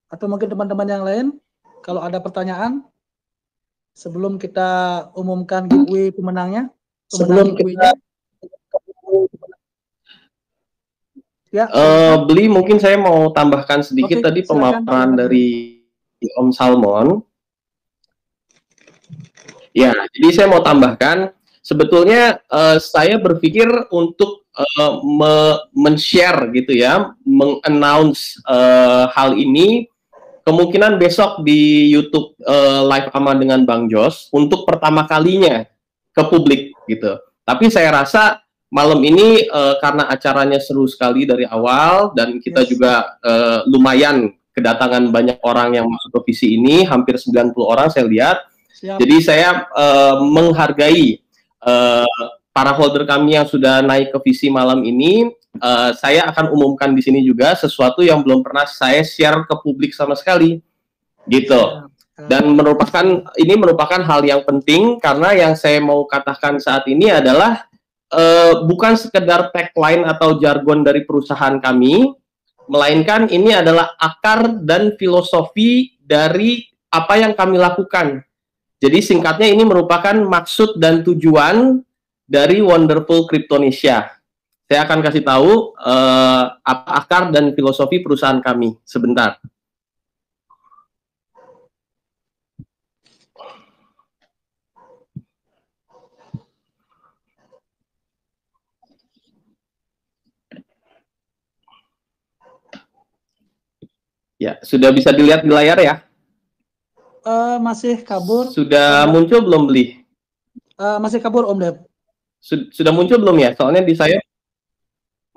Atau mungkin teman-teman yang lain. Kalau ada pertanyaan, sebelum kita umumkan giveaway pemenangnya, Ya, Beli mungkin saya mau tambahkan sedikit tadi pemaparan dari Om Salmon. Ya, jadi saya mau tambahkan, sebetulnya saya berpikir untuk men-share gitu ya, meng-announce hal ini. Kemungkinan besok di YouTube Live Ama dengan Bang Jos untuk pertama kalinya ke publik gitu. Tapi saya rasa malam ini karena acaranya seru sekali dari awal dan kita juga lumayan kedatangan banyak orang yang masuk ke visi ini, hampir 90 orang saya lihat. Jadi saya menghargai para holder kami yang sudah naik ke visi malam ini. Saya akan umumkan di sini juga sesuatu yang belum pernah saya share ke publik sama sekali, gitu. Dan ini merupakan hal yang penting karena yang saya mau katakan saat ini adalah bukan sekedar tagline atau jargon dari perusahaan kami, melainkan ini adalah akar dan filosofi dari apa yang kami lakukan. Jadi singkatnya ini merupakan maksud dan tujuan dari Wonderful Cryptonesia. Saya akan kasih tahu apa akar dan filosofi perusahaan kami sebentar. Ya, sudah bisa dilihat di layar ya? Masih kabur. Sudah muncul belum, Beli? Masih kabur, Om Dep. Sudah muncul belum ya? Soalnya di saya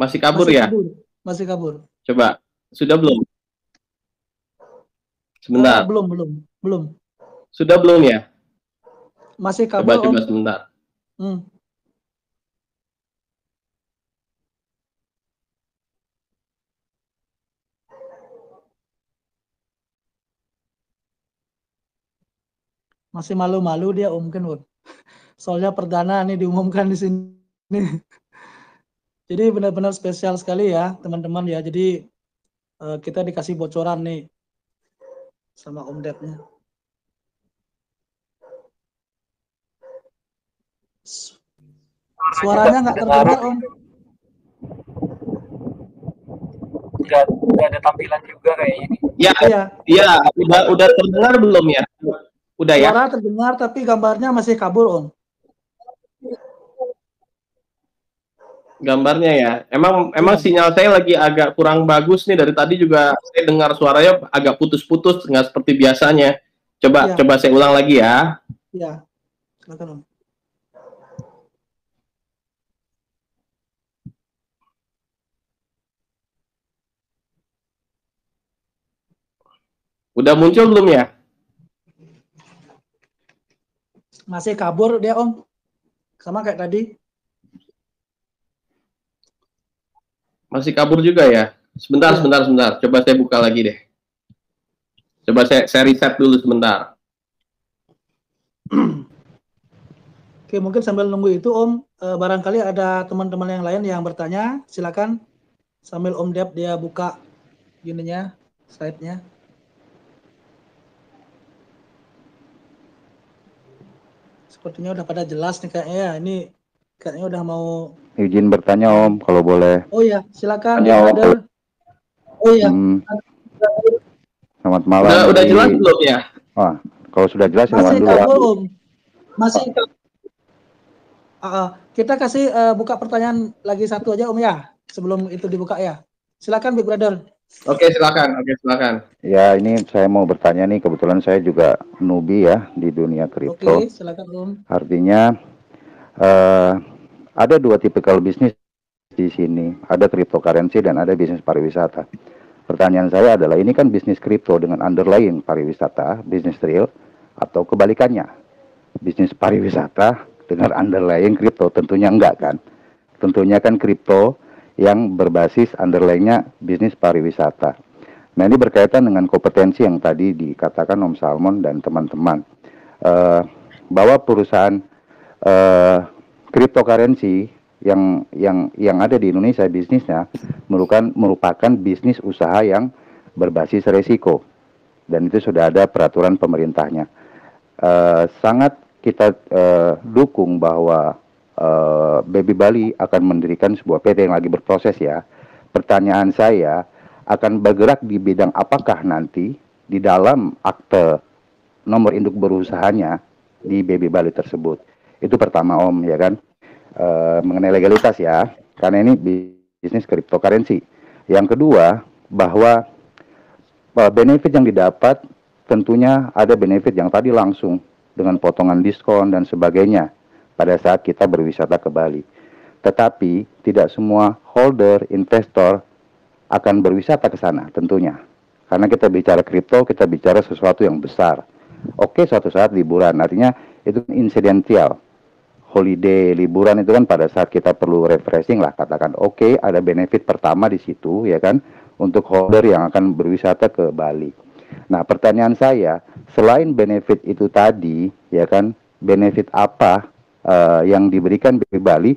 masih kabur ya? Masih kabur. Coba, sudah belum? Sebentar. Belum. Sudah belum ya? Masih kabur. Coba sebentar. Masih malu-malu dia mungkin. Soalnya perdana nih diumumkan di sini. Jadi benar-benar spesial sekali ya teman-teman ya. Jadi kita dikasih bocoran nih sama Om Depnya. Suaranya nggak terdengar Om. Nggak ada tampilan juga kayaknya ini. Iya. Udah terdengar belum ya? Udah ya? Suara terdengar tapi gambarnya masih kabur Om. gambarnya ya. Emang sinyal saya lagi agak kurang bagus nih, dari tadi juga saya dengar suaranya agak putus-putus, nggak seperti biasanya. Coba saya ulang lagi ya. Ya, silakan Om. Udah muncul belum ya? Masih kabur dia Om, sama kayak tadi. Masih kabur juga ya? Sebentar. Coba saya buka lagi deh. Coba saya reset dulu sebentar. Oke, mungkin sambil nunggu itu Om, barangkali ada teman-teman yang lain yang bertanya, silakan. Sambil Om Dep dia buka gininya, slide-nya. Sepertinya udah pada jelas nih kayaknya ya. Ini kayaknya udah mau. Izin bertanya Om, kalau boleh. Oh ya, silakan Tanya, Om. brother. Oh ya. Selamat malam. Udah jelas belum ya? Wah, kalau sudah jelas Masih silakan dulu. kabur Om. Masih kita kasih buka pertanyaan lagi satu aja Om ya, sebelum itu dibuka ya. Silakan Big Brother. Oke, silakan. Ya, ini saya mau bertanya nih, kebetulan saya juga newbie ya di dunia kripto. Oke, silakan Om. Artinya ada dua tipikal bisnis di sini, ada cryptocurrency dan ada bisnis pariwisata. Pertanyaan saya adalah, ini kan bisnis kripto dengan underlying pariwisata, bisnis real, atau kebalikannya, bisnis pariwisata dengan underlying kripto? Tentunya enggak kan? Tentunya kan kripto yang berbasis underlyingnya bisnis pariwisata. Nah, ini berkaitan dengan kompetensi yang tadi dikatakan Om Salmon dan teman-teman, bahwa perusahaan cryptocurrency yang ada di Indonesia bisnisnya merupakan bisnis usaha yang berbasis resiko, dan itu sudah ada peraturan pemerintahnya. Sangat kita dukung bahwa Baby Bali akan mendirikan sebuah PT yang lagi berproses ya. Pertanyaan saya, akan bergerak di bidang apakah nanti di dalam akte nomor induk berusahanya di Baby Bali tersebut? Itu pertama Om, ya kan? Mengenai legalitas ya, karena ini bisnis cryptocurrency. Yang kedua, bahwa benefit yang didapat tentunya ada benefit yang tadi langsung dengan potongan diskon dan sebagainya pada saat kita berwisata ke Bali. Tetapi tidak semua holder, investor akan berwisata ke sana tentunya. Karena kita bicara kripto, kita bicara sesuatu yang besar. Oke, suatu saat liburan, artinya itu insidental. Holiday, liburan itu kan pada saat kita perlu refreshing lah, katakan oke, ada benefit pertama di situ ya kan, untuk holder yang akan berwisata ke Bali. Nah, pertanyaan saya, selain benefit itu tadi ya kan, benefit apa yang diberikan BB Bali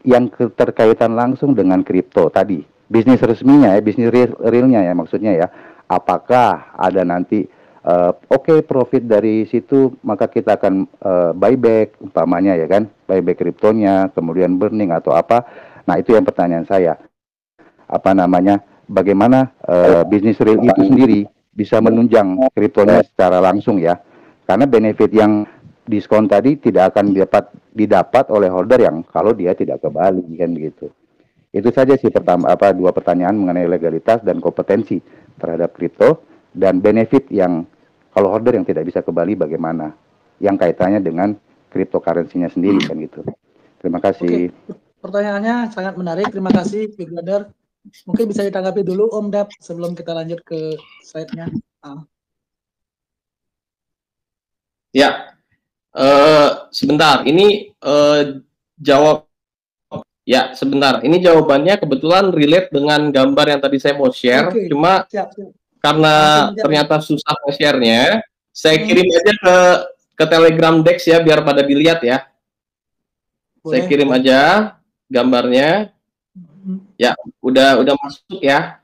yang keterkaitan langsung dengan kripto tadi, bisnis resminya ya, bisnis realnya ya maksudnya ya, apakah ada nanti profit dari situ, maka kita akan buyback umpamanya ya kan, buyback kriptonya, kemudian burning atau apa. Nah, itu yang pertanyaan saya, apa namanya, bagaimana bisnis real itu sendiri bisa menunjang kriptonya secara langsung ya, karena benefit yang diskon tadi tidak akan didapat oleh holder yang kalau dia tidak ke Bali kan gitu. Itu saja sih dua pertanyaan mengenai legalitas dan kompetensi terhadap kripto, dan benefit yang kalau holder yang tidak bisa ke Bali bagaimana, yang kaitannya dengan cryptocurrency-nya sendiri kan gitu. Terima kasih. Oke. Pertanyaannya sangat menarik, terima kasih Big Brother. Mungkin bisa ditanggapi dulu Om Dap sebelum kita lanjut ke slide-nya. Ya, sebentar, ini jawab. Ya, sebentar. Ini jawabannya kebetulan relate dengan gambar yang tadi saya mau share. Oke, cuma siap. Karena ternyata susah nge-share-nya, saya kirim aja ke Telegram Dex ya, biar pada dilihat ya. Boleh. Saya kirim aja gambarnya. Ya, udah masuk ya.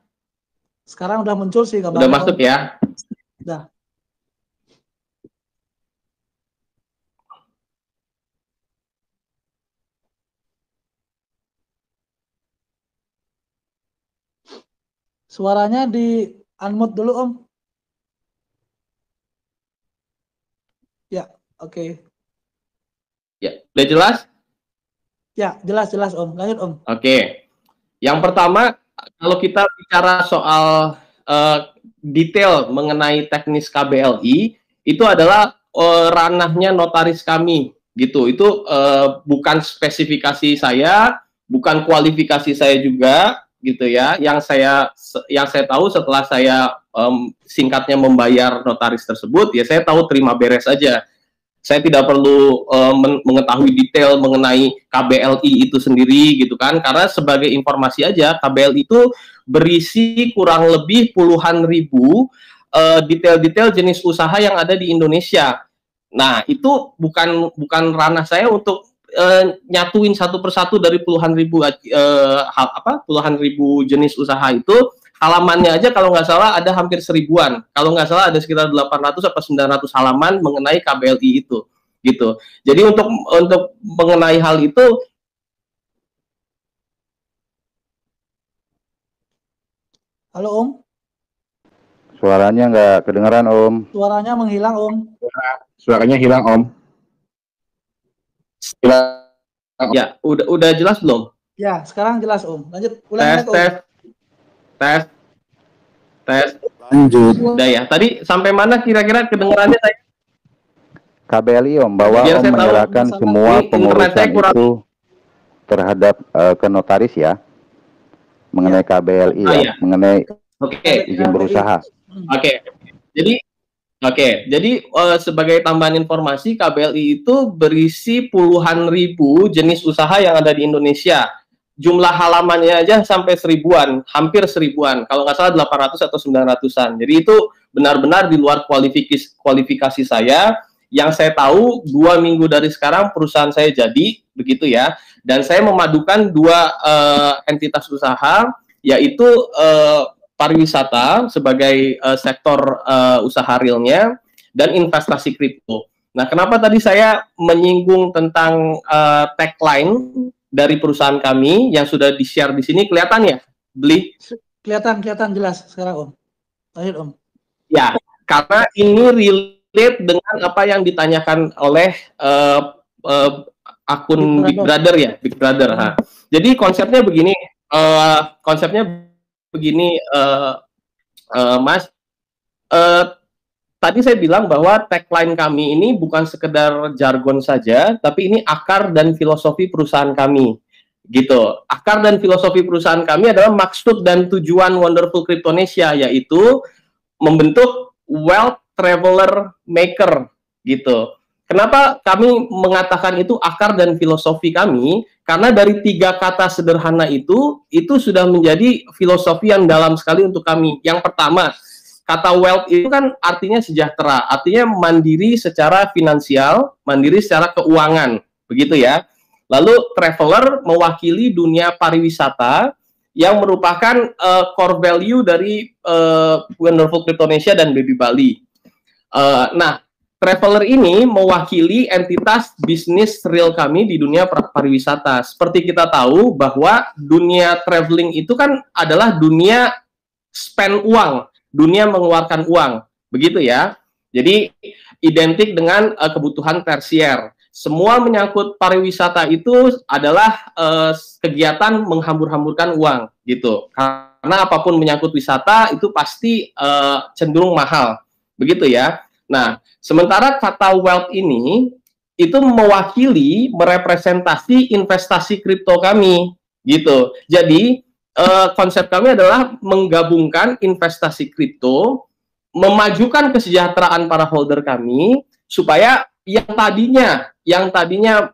Sekarang udah muncul sih gambarnya. Udah masuk ya. Udah. Suaranya di unmute dulu Om. Ya, oke. Ya, udah jelas? Ya, jelas Om. Lanjut Om. Oke. Yang pertama, kalau kita bicara soal detail mengenai teknis KBLI, itu adalah ranahnya notaris kami, gitu. Itu bukan spesifikasi saya, bukan kualifikasi saya juga, gitu ya. Yang saya tahu setelah saya singkatnya membayar notaris tersebut, ya saya tahu terima beres aja. Saya tidak perlu mengetahui detail mengenai KBLI itu sendiri, gitu kan. Karena sebagai informasi aja, KBLI itu berisi kurang lebih puluhan ribu detail-detail jenis usaha yang ada di Indonesia. Nah, itu bukan ranah saya untuk nyatuin satu persatu dari puluhan ribu jenis usaha itu. Halamannya aja kalau nggak salah ada hampir 1000-an. Kalau nggak salah ada sekitar 800 atau 900 halaman mengenai KBLI itu, gitu. Jadi untuk mengenai hal itu, halo Om. Suaranya nggak kedengaran Om. Suaranya menghilang Om. Suaranya hilang Om. Ya, udah jelas belum? Ya, sekarang jelas Om. Lanjut, ulang lagi Om. Tes. Lanjut. Udah ya. Tadi sampai mana kira-kira kedengarannya saya? KBLI Om, bahwa Om menyerahkan semua pengurusan itu terhadap ke notaris ya, mengenai KBLI ya, mengenai izin berusaha. Jadi sebagai tambahan informasi, KBLI itu berisi puluhan ribu jenis usaha yang ada di Indonesia. Jumlah halamannya aja sampai 1000-an, hampir 1000-an. Kalau nggak salah 800 atau 900-an. Jadi itu benar-benar di luar kualifikasi saya. Yang saya tahu 2 minggu dari sekarang perusahaan saya jadi, begitu ya. Dan saya memadukan 2 entitas usaha, yaitu pariwisata sebagai sektor usaha realnya dan investasi kripto. Nah, kenapa tadi saya menyinggung tentang tagline dari perusahaan kami yang sudah di-share di sini, kelihatan ya, Beli? Kelihatan jelas sekarang Om. Lanjut Om. Ya, karena ini relate dengan apa yang ditanyakan oleh akun Big Brother ya, Big Brother. Ha. Jadi konsepnya begini, Mas. Tadi saya bilang bahwa tagline kami ini bukan sekedar jargon saja, tapi ini akar dan filosofi perusahaan kami, gitu. Akar dan filosofi perusahaan kami adalah maksud dan tujuan Wonderful Cryptonesia, yaitu membentuk wealth traveler maker, gitu. Kenapa kami mengatakan itu akar dan filosofi kami? Karena dari 3 kata sederhana itu sudah menjadi filosofi yang dalam sekali untuk kami. Yang pertama, kata wealth itu kan artinya sejahtera, artinya mandiri secara finansial, mandiri secara keuangan, begitu ya. Lalu traveler mewakili dunia pariwisata yang merupakan core value dari Wonderful Cryptonesia dan Baby Bali. Nah, traveler ini mewakili entitas bisnis real kami di dunia pariwisata. Seperti kita tahu bahwa dunia traveling itu kan adalah dunia spend uang, dunia mengeluarkan uang, begitu ya. Jadi identik dengan kebutuhan tersier. Semua menyangkut pariwisata itu adalah kegiatan menghambur-hamburkan uang, gitu. Karena apapun menyangkut wisata itu pasti cenderung mahal, begitu ya. Nah, sementara kata wealth ini itu mewakili, merepresentasi investasi kripto kami, gitu. Jadi konsep kami adalah menggabungkan investasi kripto, memajukan kesejahteraan para holder kami, supaya yang tadinya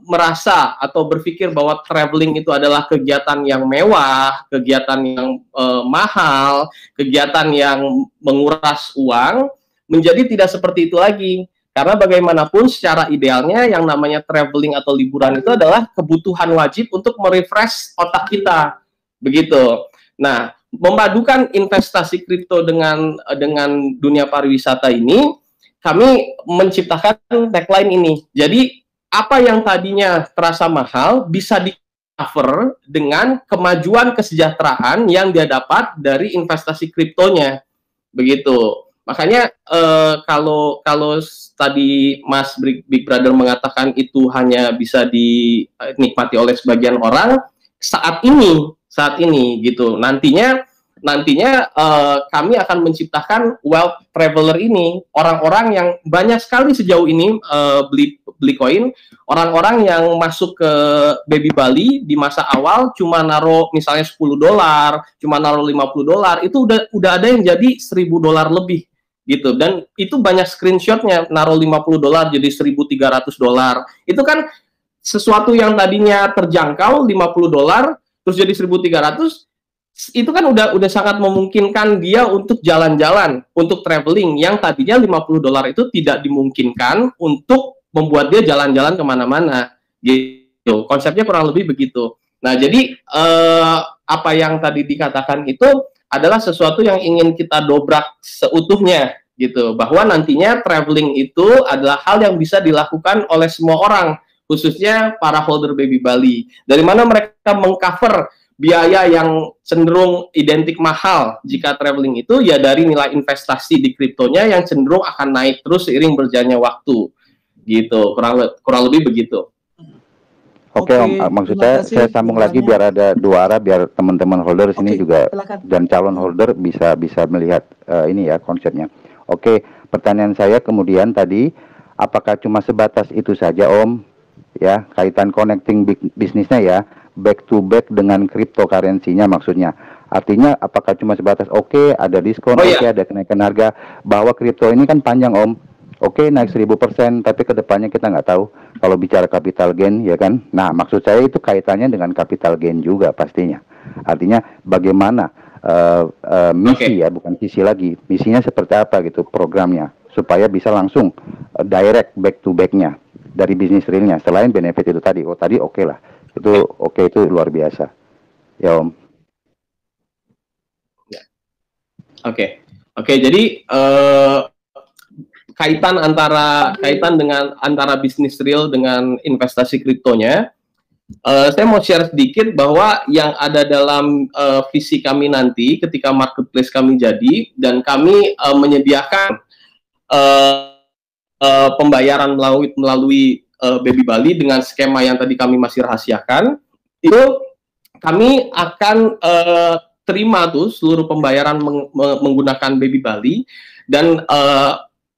merasa atau berpikir bahwa traveling itu adalah kegiatan yang mewah, kegiatan yang mahal, kegiatan yang menguras uang, menjadi tidak seperti itu lagi. Karena bagaimanapun secara idealnya yang namanya traveling atau liburan itu adalah kebutuhan wajib untuk merefresh otak kita. Begitu. Nah, memadukan investasi kripto dengan dunia pariwisata ini, kami menciptakan tagline ini. Jadi, apa yang tadinya terasa mahal bisa di-cover dengan kemajuan kesejahteraan yang dia dapat dari investasi kriptonya. Begitu. Makanya kalau tadi Mas Big Brother mengatakan itu hanya bisa dinikmati oleh sebagian orang, saat ini gitu. Nantinya kami akan menciptakan wealth traveler ini, orang-orang yang banyak sekali sejauh ini beli koin, orang-orang yang masuk ke Baby Bali di masa awal cuma naruh misalnya $10, cuma naruh $50, itu udah ada yang jadi $1.000 lebih gitu. Dan itu banyak screenshotnya, naruh $50 jadi $1.300. Itu kan sesuatu yang tadinya terjangkau $50 terus jadi 1.300, itu kan udah sangat memungkinkan dia untuk jalan-jalan, untuk traveling, yang tadinya $50 itu tidak dimungkinkan untuk membuat dia jalan-jalan kemana-mana gitu. Konsepnya kurang lebih begitu. Nah, jadi apa yang tadi dikatakan itu adalah sesuatu yang ingin kita dobrak seutuhnya gitu, bahwa nantinya traveling itu adalah hal yang bisa dilakukan oleh semua orang, khususnya para holder Baby Bali. Dari mana mereka mengcover biaya yang cenderung identik mahal jika traveling itu, ya dari nilai investasi di kriptonya yang cenderung akan naik terus seiring berjalannya waktu gitu. Kurang lebih begitu. Oke Om, maksud saya sambung lagi biar ada dua arah, biar teman-teman holder sini juga dan calon holder bisa melihat ini ya konsepnya. Oke, pertanyaan saya kemudian tadi, apakah cuma sebatas itu saja Om? Ya, kaitan connecting bisnisnya ya, back to back dengan cryptocurrency-nya maksudnya. Artinya apakah cuma sebatas ada diskon, ada kenaikan harga, bahwa kripto ini kan panjang Om. Naik 1000%, tapi kedepannya kita nggak tahu kalau bicara capital gain ya kan. Nah, maksud saya itu kaitannya dengan capital gain juga pastinya. Artinya bagaimana misi ya, bukan visi lagi. Misinya seperti apa gitu programnya, supaya bisa langsung direct back to back-nya dari bisnis realnya, selain benefit itu tadi. Tadi lah. Itu itu luar biasa. Ya Om. Oke, jadi kaitan dengan antara bisnis real dengan investasi kriptonya, saya mau share sedikit bahwa yang ada dalam visi kami nanti ketika marketplace kami jadi, dan kami menyediakan pembayaran melalui Baby Bali dengan skema yang tadi kami masih rahasiakan, itu kami akan terima tuh seluruh pembayaran menggunakan Baby Bali, dan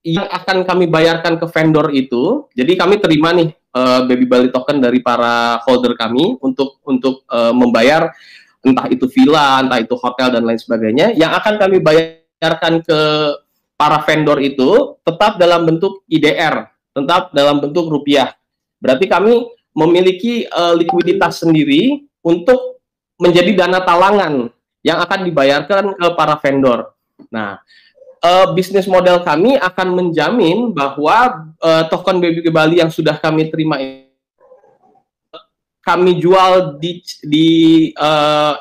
yang akan kami bayarkan ke vendor itu, jadi kami terima nih Baby Bali token dari para holder kami untuk membayar entah itu villa, entah itu hotel dan lain sebagainya, yang akan kami bayarkan ke para vendor itu tetap dalam bentuk IDR, tetap dalam bentuk rupiah. Berarti kami memiliki likuiditas sendiri untuk menjadi dana talangan yang akan dibayarkan ke para vendor. Nah, bisnis model kami akan menjamin bahwa token Baby Bali yang sudah kami terima kami jual di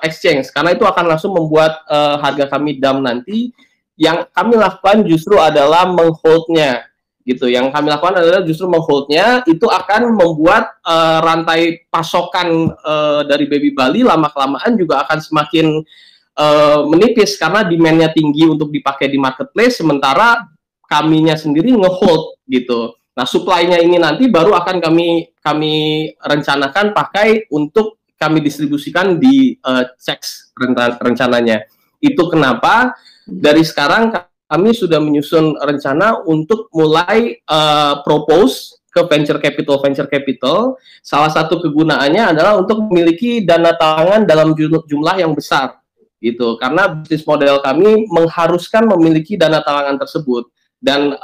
exchange, karena itu akan langsung membuat harga kami down nanti. Yang kami lakukan justru adalah mengholdnya gitu. Yang kami lakukan adalah justru mengholdnya, itu akan membuat rantai pasokan dari Baby Bali lama-kelamaan juga akan semakin menipis karena demand-nya tinggi untuk dipakai di marketplace, sementara kaminya sendiri ngehold gitu. Nah, supply-nya ini nanti baru akan kami rencanakan pakai untuk kami distribusikan di checks rencananya. Itu kenapa dari sekarang kami sudah menyusun rencana untuk mulai propose ke venture capital. Salah satu kegunaannya adalah untuk memiliki dana talangan dalam jumlah yang besar gitu, karena bisnis model kami mengharuskan memiliki dana talangan tersebut, dan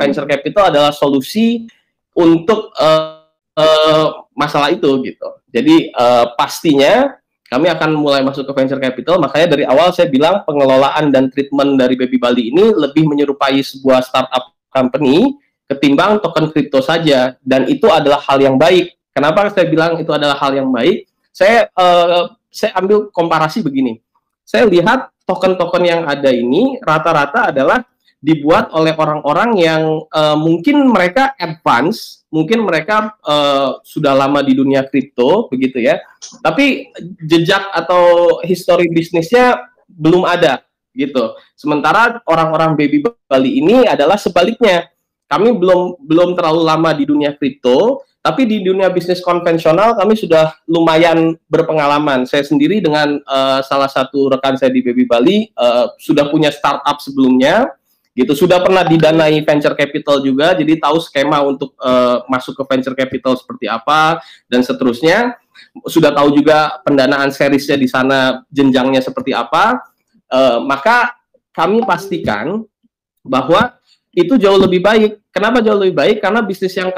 venture capital adalah solusi untuk masalah itu gitu. Jadi pastinya kami akan mulai masuk ke venture capital. Makanya dari awal saya bilang pengelolaan dan treatment dari Baby Bali ini lebih menyerupai sebuah startup company ketimbang token kripto saja, dan itu adalah hal yang baik. Kenapa saya bilang itu adalah hal yang baik? Saya ambil komparasi begini. Saya lihat token-token yang ada ini rata-rata adalah dibuat oleh orang-orang yang mungkin mereka advance, mungkin mereka sudah lama di dunia kripto begitu ya, tapi jejak atau histori bisnisnya belum ada gitu. Sementara orang-orang baby Bali ini adalah sebaliknya. Kami belum terlalu lama di dunia kripto, tapi di dunia bisnis konvensional kami sudah lumayan berpengalaman. Saya sendiri dengan salah satu rekan saya di baby Bali sudah punya startup sebelumnya, gitu. Sudah pernah didanai venture capital juga, jadi tahu skema untuk masuk ke venture capital seperti apa dan seterusnya. Sudah tahu juga pendanaan seriesnya di sana jenjangnya seperti apa. Maka kami pastikan bahwa itu jauh lebih baik. Kenapa jauh lebih baik? Karena bisnis yang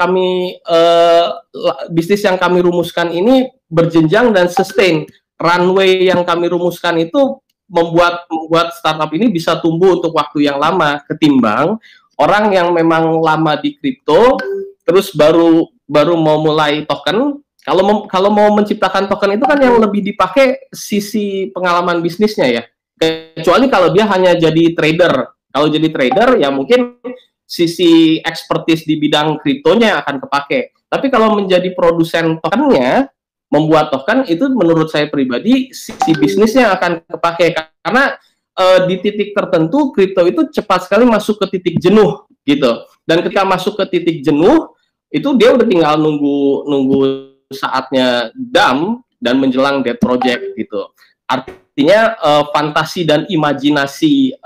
kami rumuskan ini berjenjang dan sustain. Runway yang kami rumuskan itu membuat startup ini bisa tumbuh untuk waktu yang lama ketimbang orang yang memang lama di kripto terus baru mau mulai token. Kalau mau menciptakan token itu kan yang lebih dipakai sisi pengalaman bisnisnya ya. Kecuali kalau dia hanya jadi trader. Kalau jadi trader ya mungkin sisi expertise di bidang kriptonya akan kepake. Tapi kalau menjadi produsen tokennya, membuat token itu menurut saya pribadi sisi bisnisnya akan kepake. Karena di titik tertentu kripto itu cepat sekali masuk ke titik jenuh gitu. Dan ketika masuk ke titik jenuh itu dia udah tinggal nunggu saatnya dump dan menjelang dead project gitu. Artinya fantasi dan imajinasi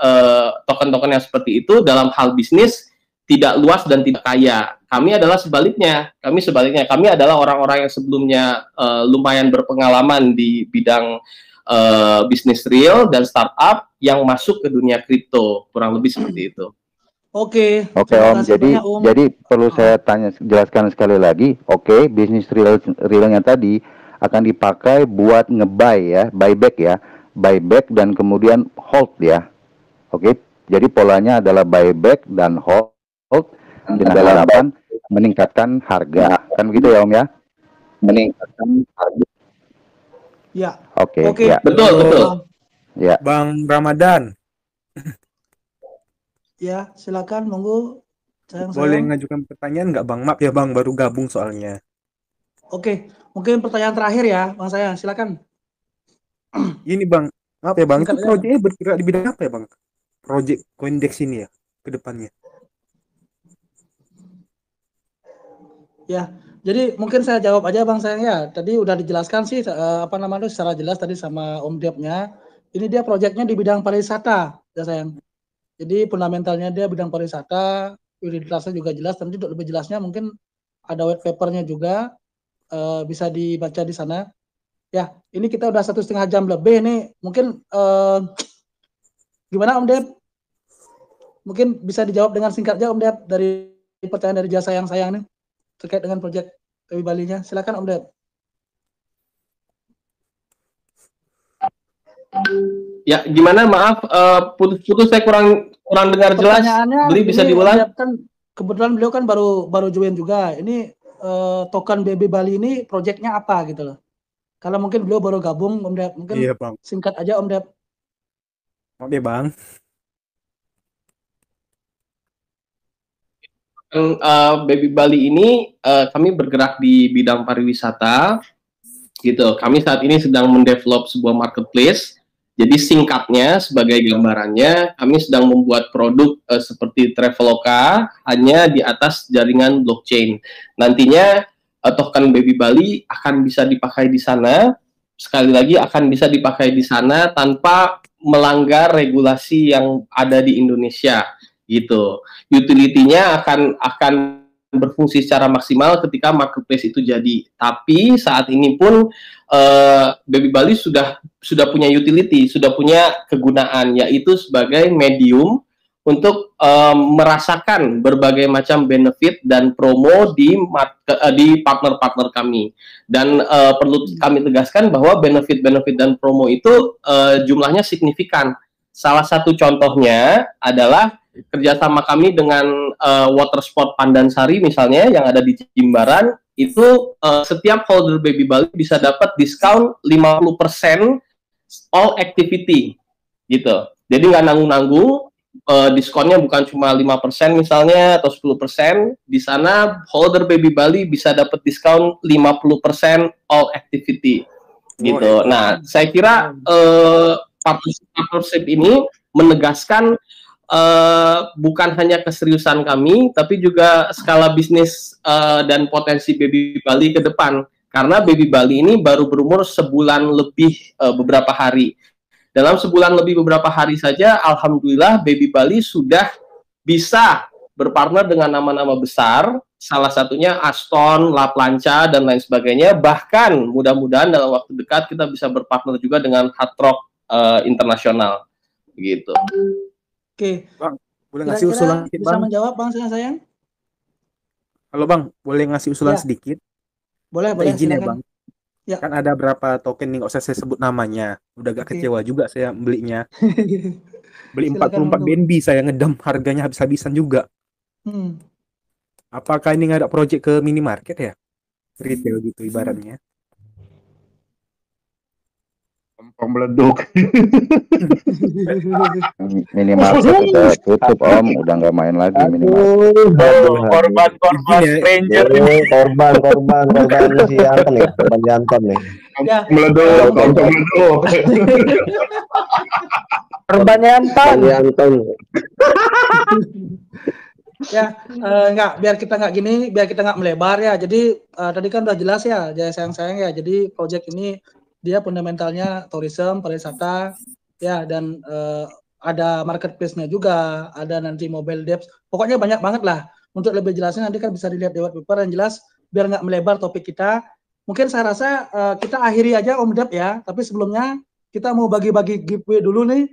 token-token yang seperti itu dalam hal bisnis tidak luas dan tidak kaya. Kami adalah sebaliknya. Kami adalah orang-orang yang sebelumnya lumayan berpengalaman di bidang bisnis real dan startup yang masuk ke dunia kripto. Kurang lebih seperti itu. Oke Om. Jadi perlu saya jelaskan sekali lagi. Oke, bisnis realnya tadi akan dipakai buat nge-buy ya, buyback dan kemudian hold ya. Oke, jadi polanya adalah buyback dan hold dengan harapan meningkatkan harga. Kan begitu ya Om ya? Meningkatkan harga. Ya. Oke. Ya. Betul. Ya. Bang Ramadan. Ya, silakan monggo. Boleh ngajukan pertanyaan nggak Bang? Maaf ya Bang, baru gabung soalnya. Oke, mungkin pertanyaan terakhir ya Bang saya, silakan. Ini Bang, maaf ya Bang, itu proyeknya bergerak di bidang apa ya Bang? Project Coindex ini ya, ke depannya. Ya, jadi mungkin saya jawab aja Bang sayang ya. Tadi udah dijelaskan sih secara jelas tadi sama Om Depnya. Ini dia proyeknya di bidang pariwisata ya sayang. Jadi fundamentalnya dia bidang pariwisata, utilitasnya juga jelas. Nanti untuk lebih jelasnya mungkin ada white papernya juga, bisa dibaca di sana. Ya, ini kita udah 1,5 jam lebih nih. Mungkin gimana Om Dep? Mungkin bisa dijawab dengan singkat aja Om Dep dari pertanyaan dari jasa yang sayang nih terkait dengan proyek Baby Bali-nya. Silakan Om Dep. Ya, gimana? Maaf, putus-putus saya kurang dengar jelas. Beli bisa diulang? Kan kebetulan beliau kan baru join juga. Ini token Baby Bali ini proyeknya apa gitu loh. Kalau mungkin beliau baru gabung, Om Dep, mungkin iya, Bang. Singkat aja Om Dep. Oke Bang. Baby Bali ini kami bergerak di bidang pariwisata, gitu. Kami saat ini sedang mendevelop sebuah marketplace. Jadi singkatnya sebagai gambarannya, kami sedang membuat produk seperti Traveloka hanya di atas jaringan blockchain. Nantinya token Baby Bali akan bisa dipakai di sana. Sekali lagi akan bisa dipakai di sana tanpa melanggar regulasi yang ada di Indonesia, gitu. Utility-nya akan berfungsi secara maksimal ketika marketplace itu jadi. Tapi saat ini pun Baby Bali sudah punya utility, sudah punya kegunaan, yaitu sebagai medium untuk merasakan berbagai macam benefit dan promo di partner-partner kami. Dan perlu kami tegaskan bahwa benefit-benefit dan promo itu jumlahnya signifikan. Salah satu contohnya adalah kerjasama kami dengan Watersport Pandansari misalnya yang ada di Jimbaran. Itu setiap holder Baby Bali bisa dapat diskon 50% all activity gitu. Jadi nggak nanggung-nanggung, diskonnya bukan cuma 5% misalnya atau 10%. Di sana holder Baby Bali bisa dapat diskon 50% all activity gitu. Nah, saya kira partnership ini menegaskan bukan hanya keseriusan kami, tapi juga skala bisnis dan potensi Baby Bali ke depan. Karena Baby Bali ini baru berumur sebulan lebih beberapa hari. Dalam sebulan lebih beberapa hari saja, alhamdulillah Baby Bali sudah bisa berpartner dengan nama-nama besar, salah satunya Aston, La Plancha, dan lain sebagainya. Bahkan mudah-mudahan dalam waktu dekat kita bisa berpartner juga dengan Hard Rock internasional. Begitu. Oke, Bang, boleh Kira-kira ngasih usulan sedikit, bisa Bang? menjawab Bang sayang? Halo Bang, boleh ngasih usulan Ya. sedikit? Boleh, Minta boleh, izin ya silakan. Bang. Ya. Kan ada berapa token nih, nggak usah saya sebut namanya. Udah agak Oke. kecewa juga saya belinya. Beli Silakan 44 Bang. BNB saya ngedam harganya habis-habisan juga. Hmm. Apakah ini nggak ada project ke minimarket ya? Retail gitu ibaratnya. Meleduk. Minimarket udah tutup Om, udah nggak main lagi minimarket. Korban stranger. Korban si Anton nih, korban Anton nih. Ya. Meleduk, meleduk. Korban Anton. Ya, enggak, biar kita nggak melebar ya. Jadi tadi kan udah jelas ya, sayang ya. Jadi project ini dia fundamentalnya tourism, pariwisata, ya, dan ada marketplace-nya juga, ada nanti mobile dapps. Pokoknya banyak banget lah. Untuk lebih jelasnya nanti kan bisa dilihat di white paper. Yang jelas biar nggak melebar topik kita. Mungkin saya rasa kita akhiri aja Om Dep ya. Tapi sebelumnya kita mau bagi-bagi giveaway dulu nih.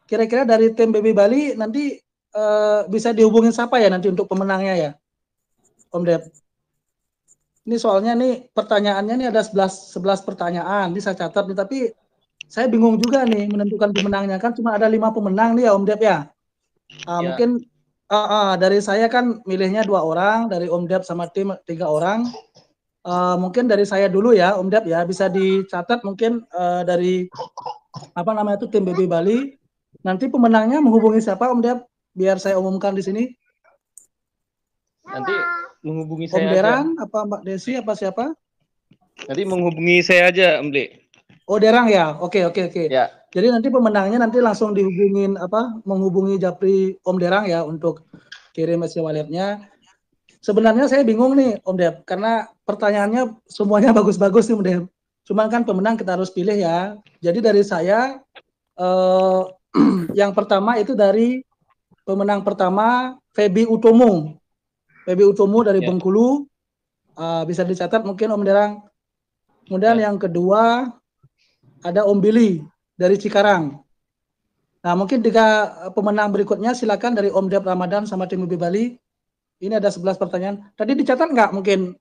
Kira-kira dari tim Baby Bali nanti bisa dihubungin siapa ya nanti untuk pemenangnya ya, Om Dep? Ini soalnya nih pertanyaannya nih ada 11 pertanyaan. Ini saya catat nih, tapi saya bingung juga nih menentukan pemenangnya, kan cuma ada 5 pemenang nih ya Om Dep ya. Ya. Mungkin dari saya kan milihnya 2 orang, dari Om Dep sama tim 3 orang. Mungkin dari saya dulu ya Om Dep ya, bisa dicatat mungkin dari apa namanya itu tim Baby Bali. Nanti pemenangnya menghubungi siapa Om Dep? Biar saya umumkan di sini. Nanti menghubungi Om saya aja. Deran, apa Mbak Desi, apa siapa? Nanti menghubungi saya aja, Om De. Oh Derang ya, oke. Ya. Jadi nanti pemenangnya nanti langsung menghubungi Japri Om Derang ya untuk kirim hasil walletnya. Sebenarnya saya bingung nih Om Dep, karena pertanyaannya semuanya bagus-bagus nih Om Dep. Cuman kan pemenang kita harus pilih ya. Jadi dari saya yang pertama itu dari pemenang pertama Feby Utomo. Feby Utomo dari Bengkulu. Bisa dicatat mungkin Om Derang. Kemudian yang kedua ada Om Billy dari Cikarang. Nah, mungkin 3 pemenang berikutnya silakan dari Om Dep Ramadan sama tim Baby Bali. Ini ada 11 pertanyaan. Tadi dicatat nggak mungkin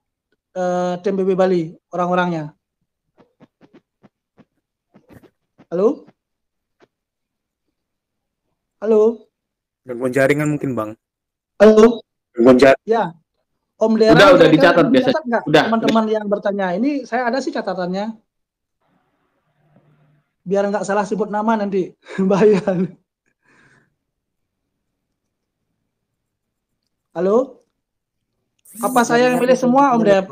tim Baby Bali orang-orangnya? Halo? Halo? Gangguan jaringan mungkin Bang. Halo? Gangguan jaringan. Ya. Om Dera Udah dicatat biasa. nggak teman-teman yang bertanya ini? Saya ada sih catatannya. Biar nggak salah sebut nama nanti bahaya. Halo? Apa saya yang milih semua Om Dep?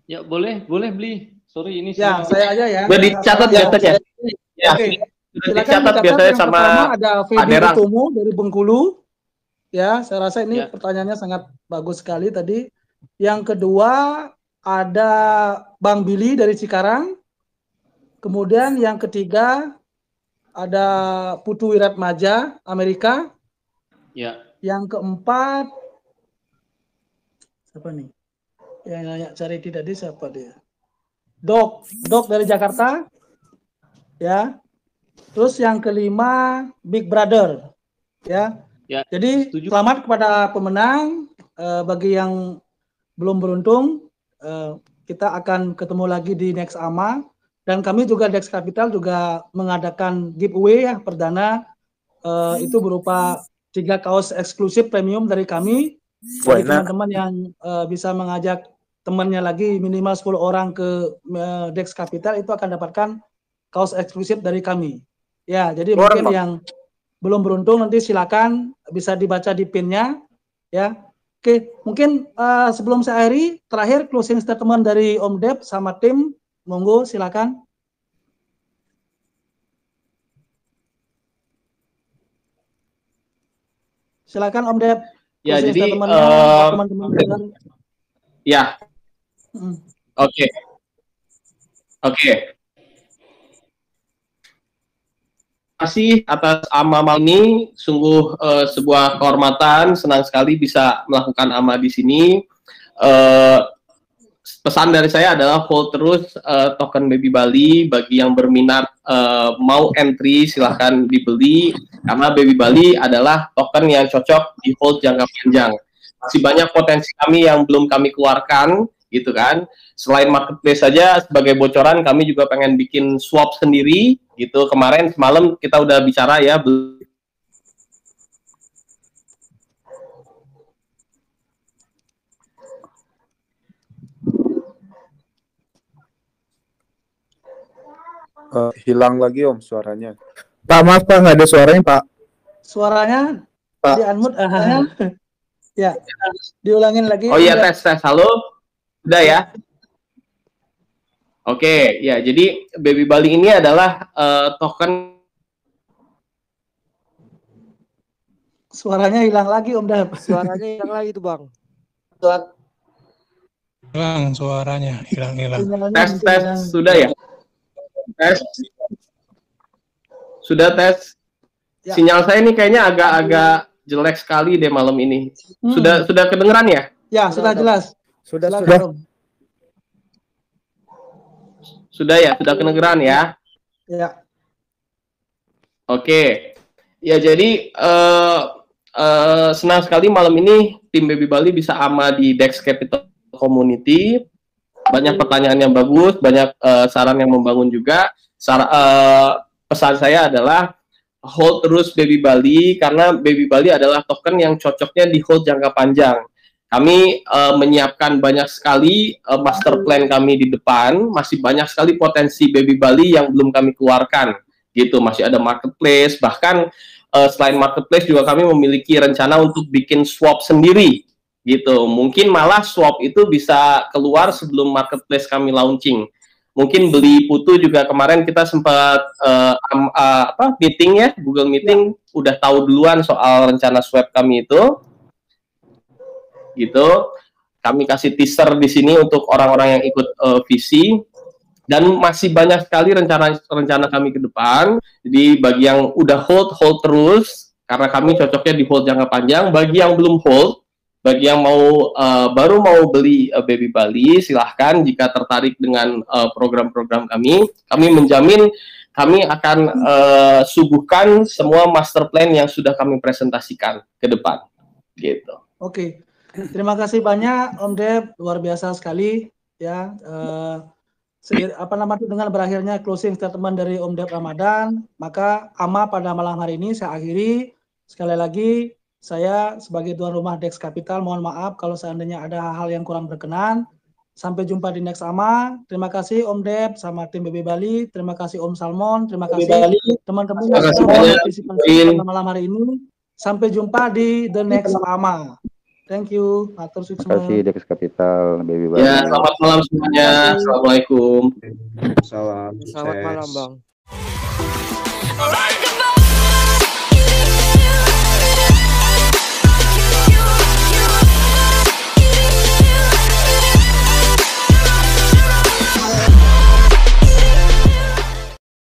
Ya boleh beli. Sorry ini Ya, saya aja ya. Udah dicatat biasanya. Ya. Oke. Sudah Silakan dicatat biasanya yang sama pertama ada Feby Aderang. Utomo dari Bengkulu. Ya, saya rasa ini pertanyaannya sangat bagus sekali tadi. Yang kedua ada Bang Billy dari Cikarang. Kemudian yang ketiga ada Putu Wiratmaja Amerika. Ya. Yang keempat siapa nih? Yang nanya Charity tadi siapa dia? Dok dari Jakarta. Ya. Terus yang kelima Big Brother. Ya. Jadi selamat kepada pemenang. Bagi yang belum beruntung, kita akan ketemu lagi di Next AMA. Dan kami juga Dex Capital juga mengadakan giveaway ya perdana. Itu berupa 3 kaos eksklusif premium dari kami. Bagi teman-teman yang bisa mengajak temannya lagi minimal 10 orang ke Dex Capital itu akan dapatkan kaos eksklusif dari kami. Ya, jadi mungkin yang belum beruntung nanti silakan bisa dibaca di pin-nya ya. Oke, mungkin sebelum saya akhiri terakhir closing statement dari Om Dep sama tim, monggo silakan. Silakan Om Dep. Ya, Closing jadi statement-nya, teman-teman dengar. ya, oke. Terima kasih atas AMA ini, sungguh sebuah kehormatan, senang sekali bisa melakukan AMA di sini. Pesan dari saya adalah hold terus token Baby Bali. Bagi yang berminat mau entry silahkan dibeli, karena Baby Bali adalah token yang cocok di hold jangka panjang. Masih banyak potensi kami yang belum kami keluarkan, gitu kan. Selain marketplace saja, sebagai bocoran kami juga pengen bikin swap sendiri, gitu. Kemarin semalam kita udah bicara ya. Hilang lagi Om suaranya. Pak, maaf Pak, nggak ada suaranya Pak. Suaranya di unmute. Ya, diulangin lagi. Oh iya, tes. Halo? Udah ya? Oke, ya jadi Baby Bali ini adalah token. Suaranya hilang lagi Om Dep. Suaranya hilang lagi tuh Bang. Hilang suaranya, hilang. Tes, sudah ya? Tes. Sudah tes. Ya. Sinyal saya ini kayaknya agak jelek sekali deh malam ini. Sudah kedengeran ya? Ya, sudah jelas. Sudah. Sudah ya, sudah kedengeran ya? Ya. Oke. Ya, jadi senang sekali malam ini tim Baby Bali bisa AMA di Dex Capital Community. Banyak pertanyaan yang bagus, banyak saran yang membangun juga. Pesan saya adalah hold terus Baby Bali, karena Baby Bali adalah token yang cocoknya di hold jangka panjang. Kami menyiapkan banyak sekali master plan kami di depan, masih banyak sekali potensi Baby Bali yang belum kami keluarkan, gitu. Masih ada marketplace, bahkan selain marketplace juga kami memiliki rencana untuk bikin swap sendiri, gitu. Mungkin malah swap itu bisa keluar sebelum marketplace kami launching. Mungkin beli putu juga kemarin kita sempat meeting ya, Google Meeting, udah tahu duluan soal rencana swap kami itu, gitu. Kami kasih teaser di sini untuk orang-orang yang ikut visi, dan masih banyak sekali rencana kami ke depan. Jadi bagi yang udah hold terus, karena kami cocoknya di hold jangka panjang. Bagi yang belum hold, bagi yang baru mau beli Baby Bali, silahkan jika tertarik dengan program-program kami menjamin kami akan suguhkan semua master plan yang sudah kami presentasikan ke depan, gitu. Oke, terima kasih banyak Om Dep, luar biasa sekali ya. Dengan berakhirnya closing statement dari Om Dep Ramadan, maka AMA pada malam hari ini saya akhiri. Sekali lagi, saya sebagai tuan rumah Dex Capital mohon maaf kalau seandainya ada hal yang kurang berkenan. Sampai jumpa di next AMA. Terima kasih Om Dep sama tim Baby Bali. Terima kasih Om Salmon. Terima kasih teman-teman yang sudah partisipasi pada malam hari ini. Sampai jumpa di the next AMA. Thank you. Matur suwun. Terima kasih Dex Capital Baby Bali. Ya, selamat malam semuanya. Assalamualaikum. Selamat malam Bang.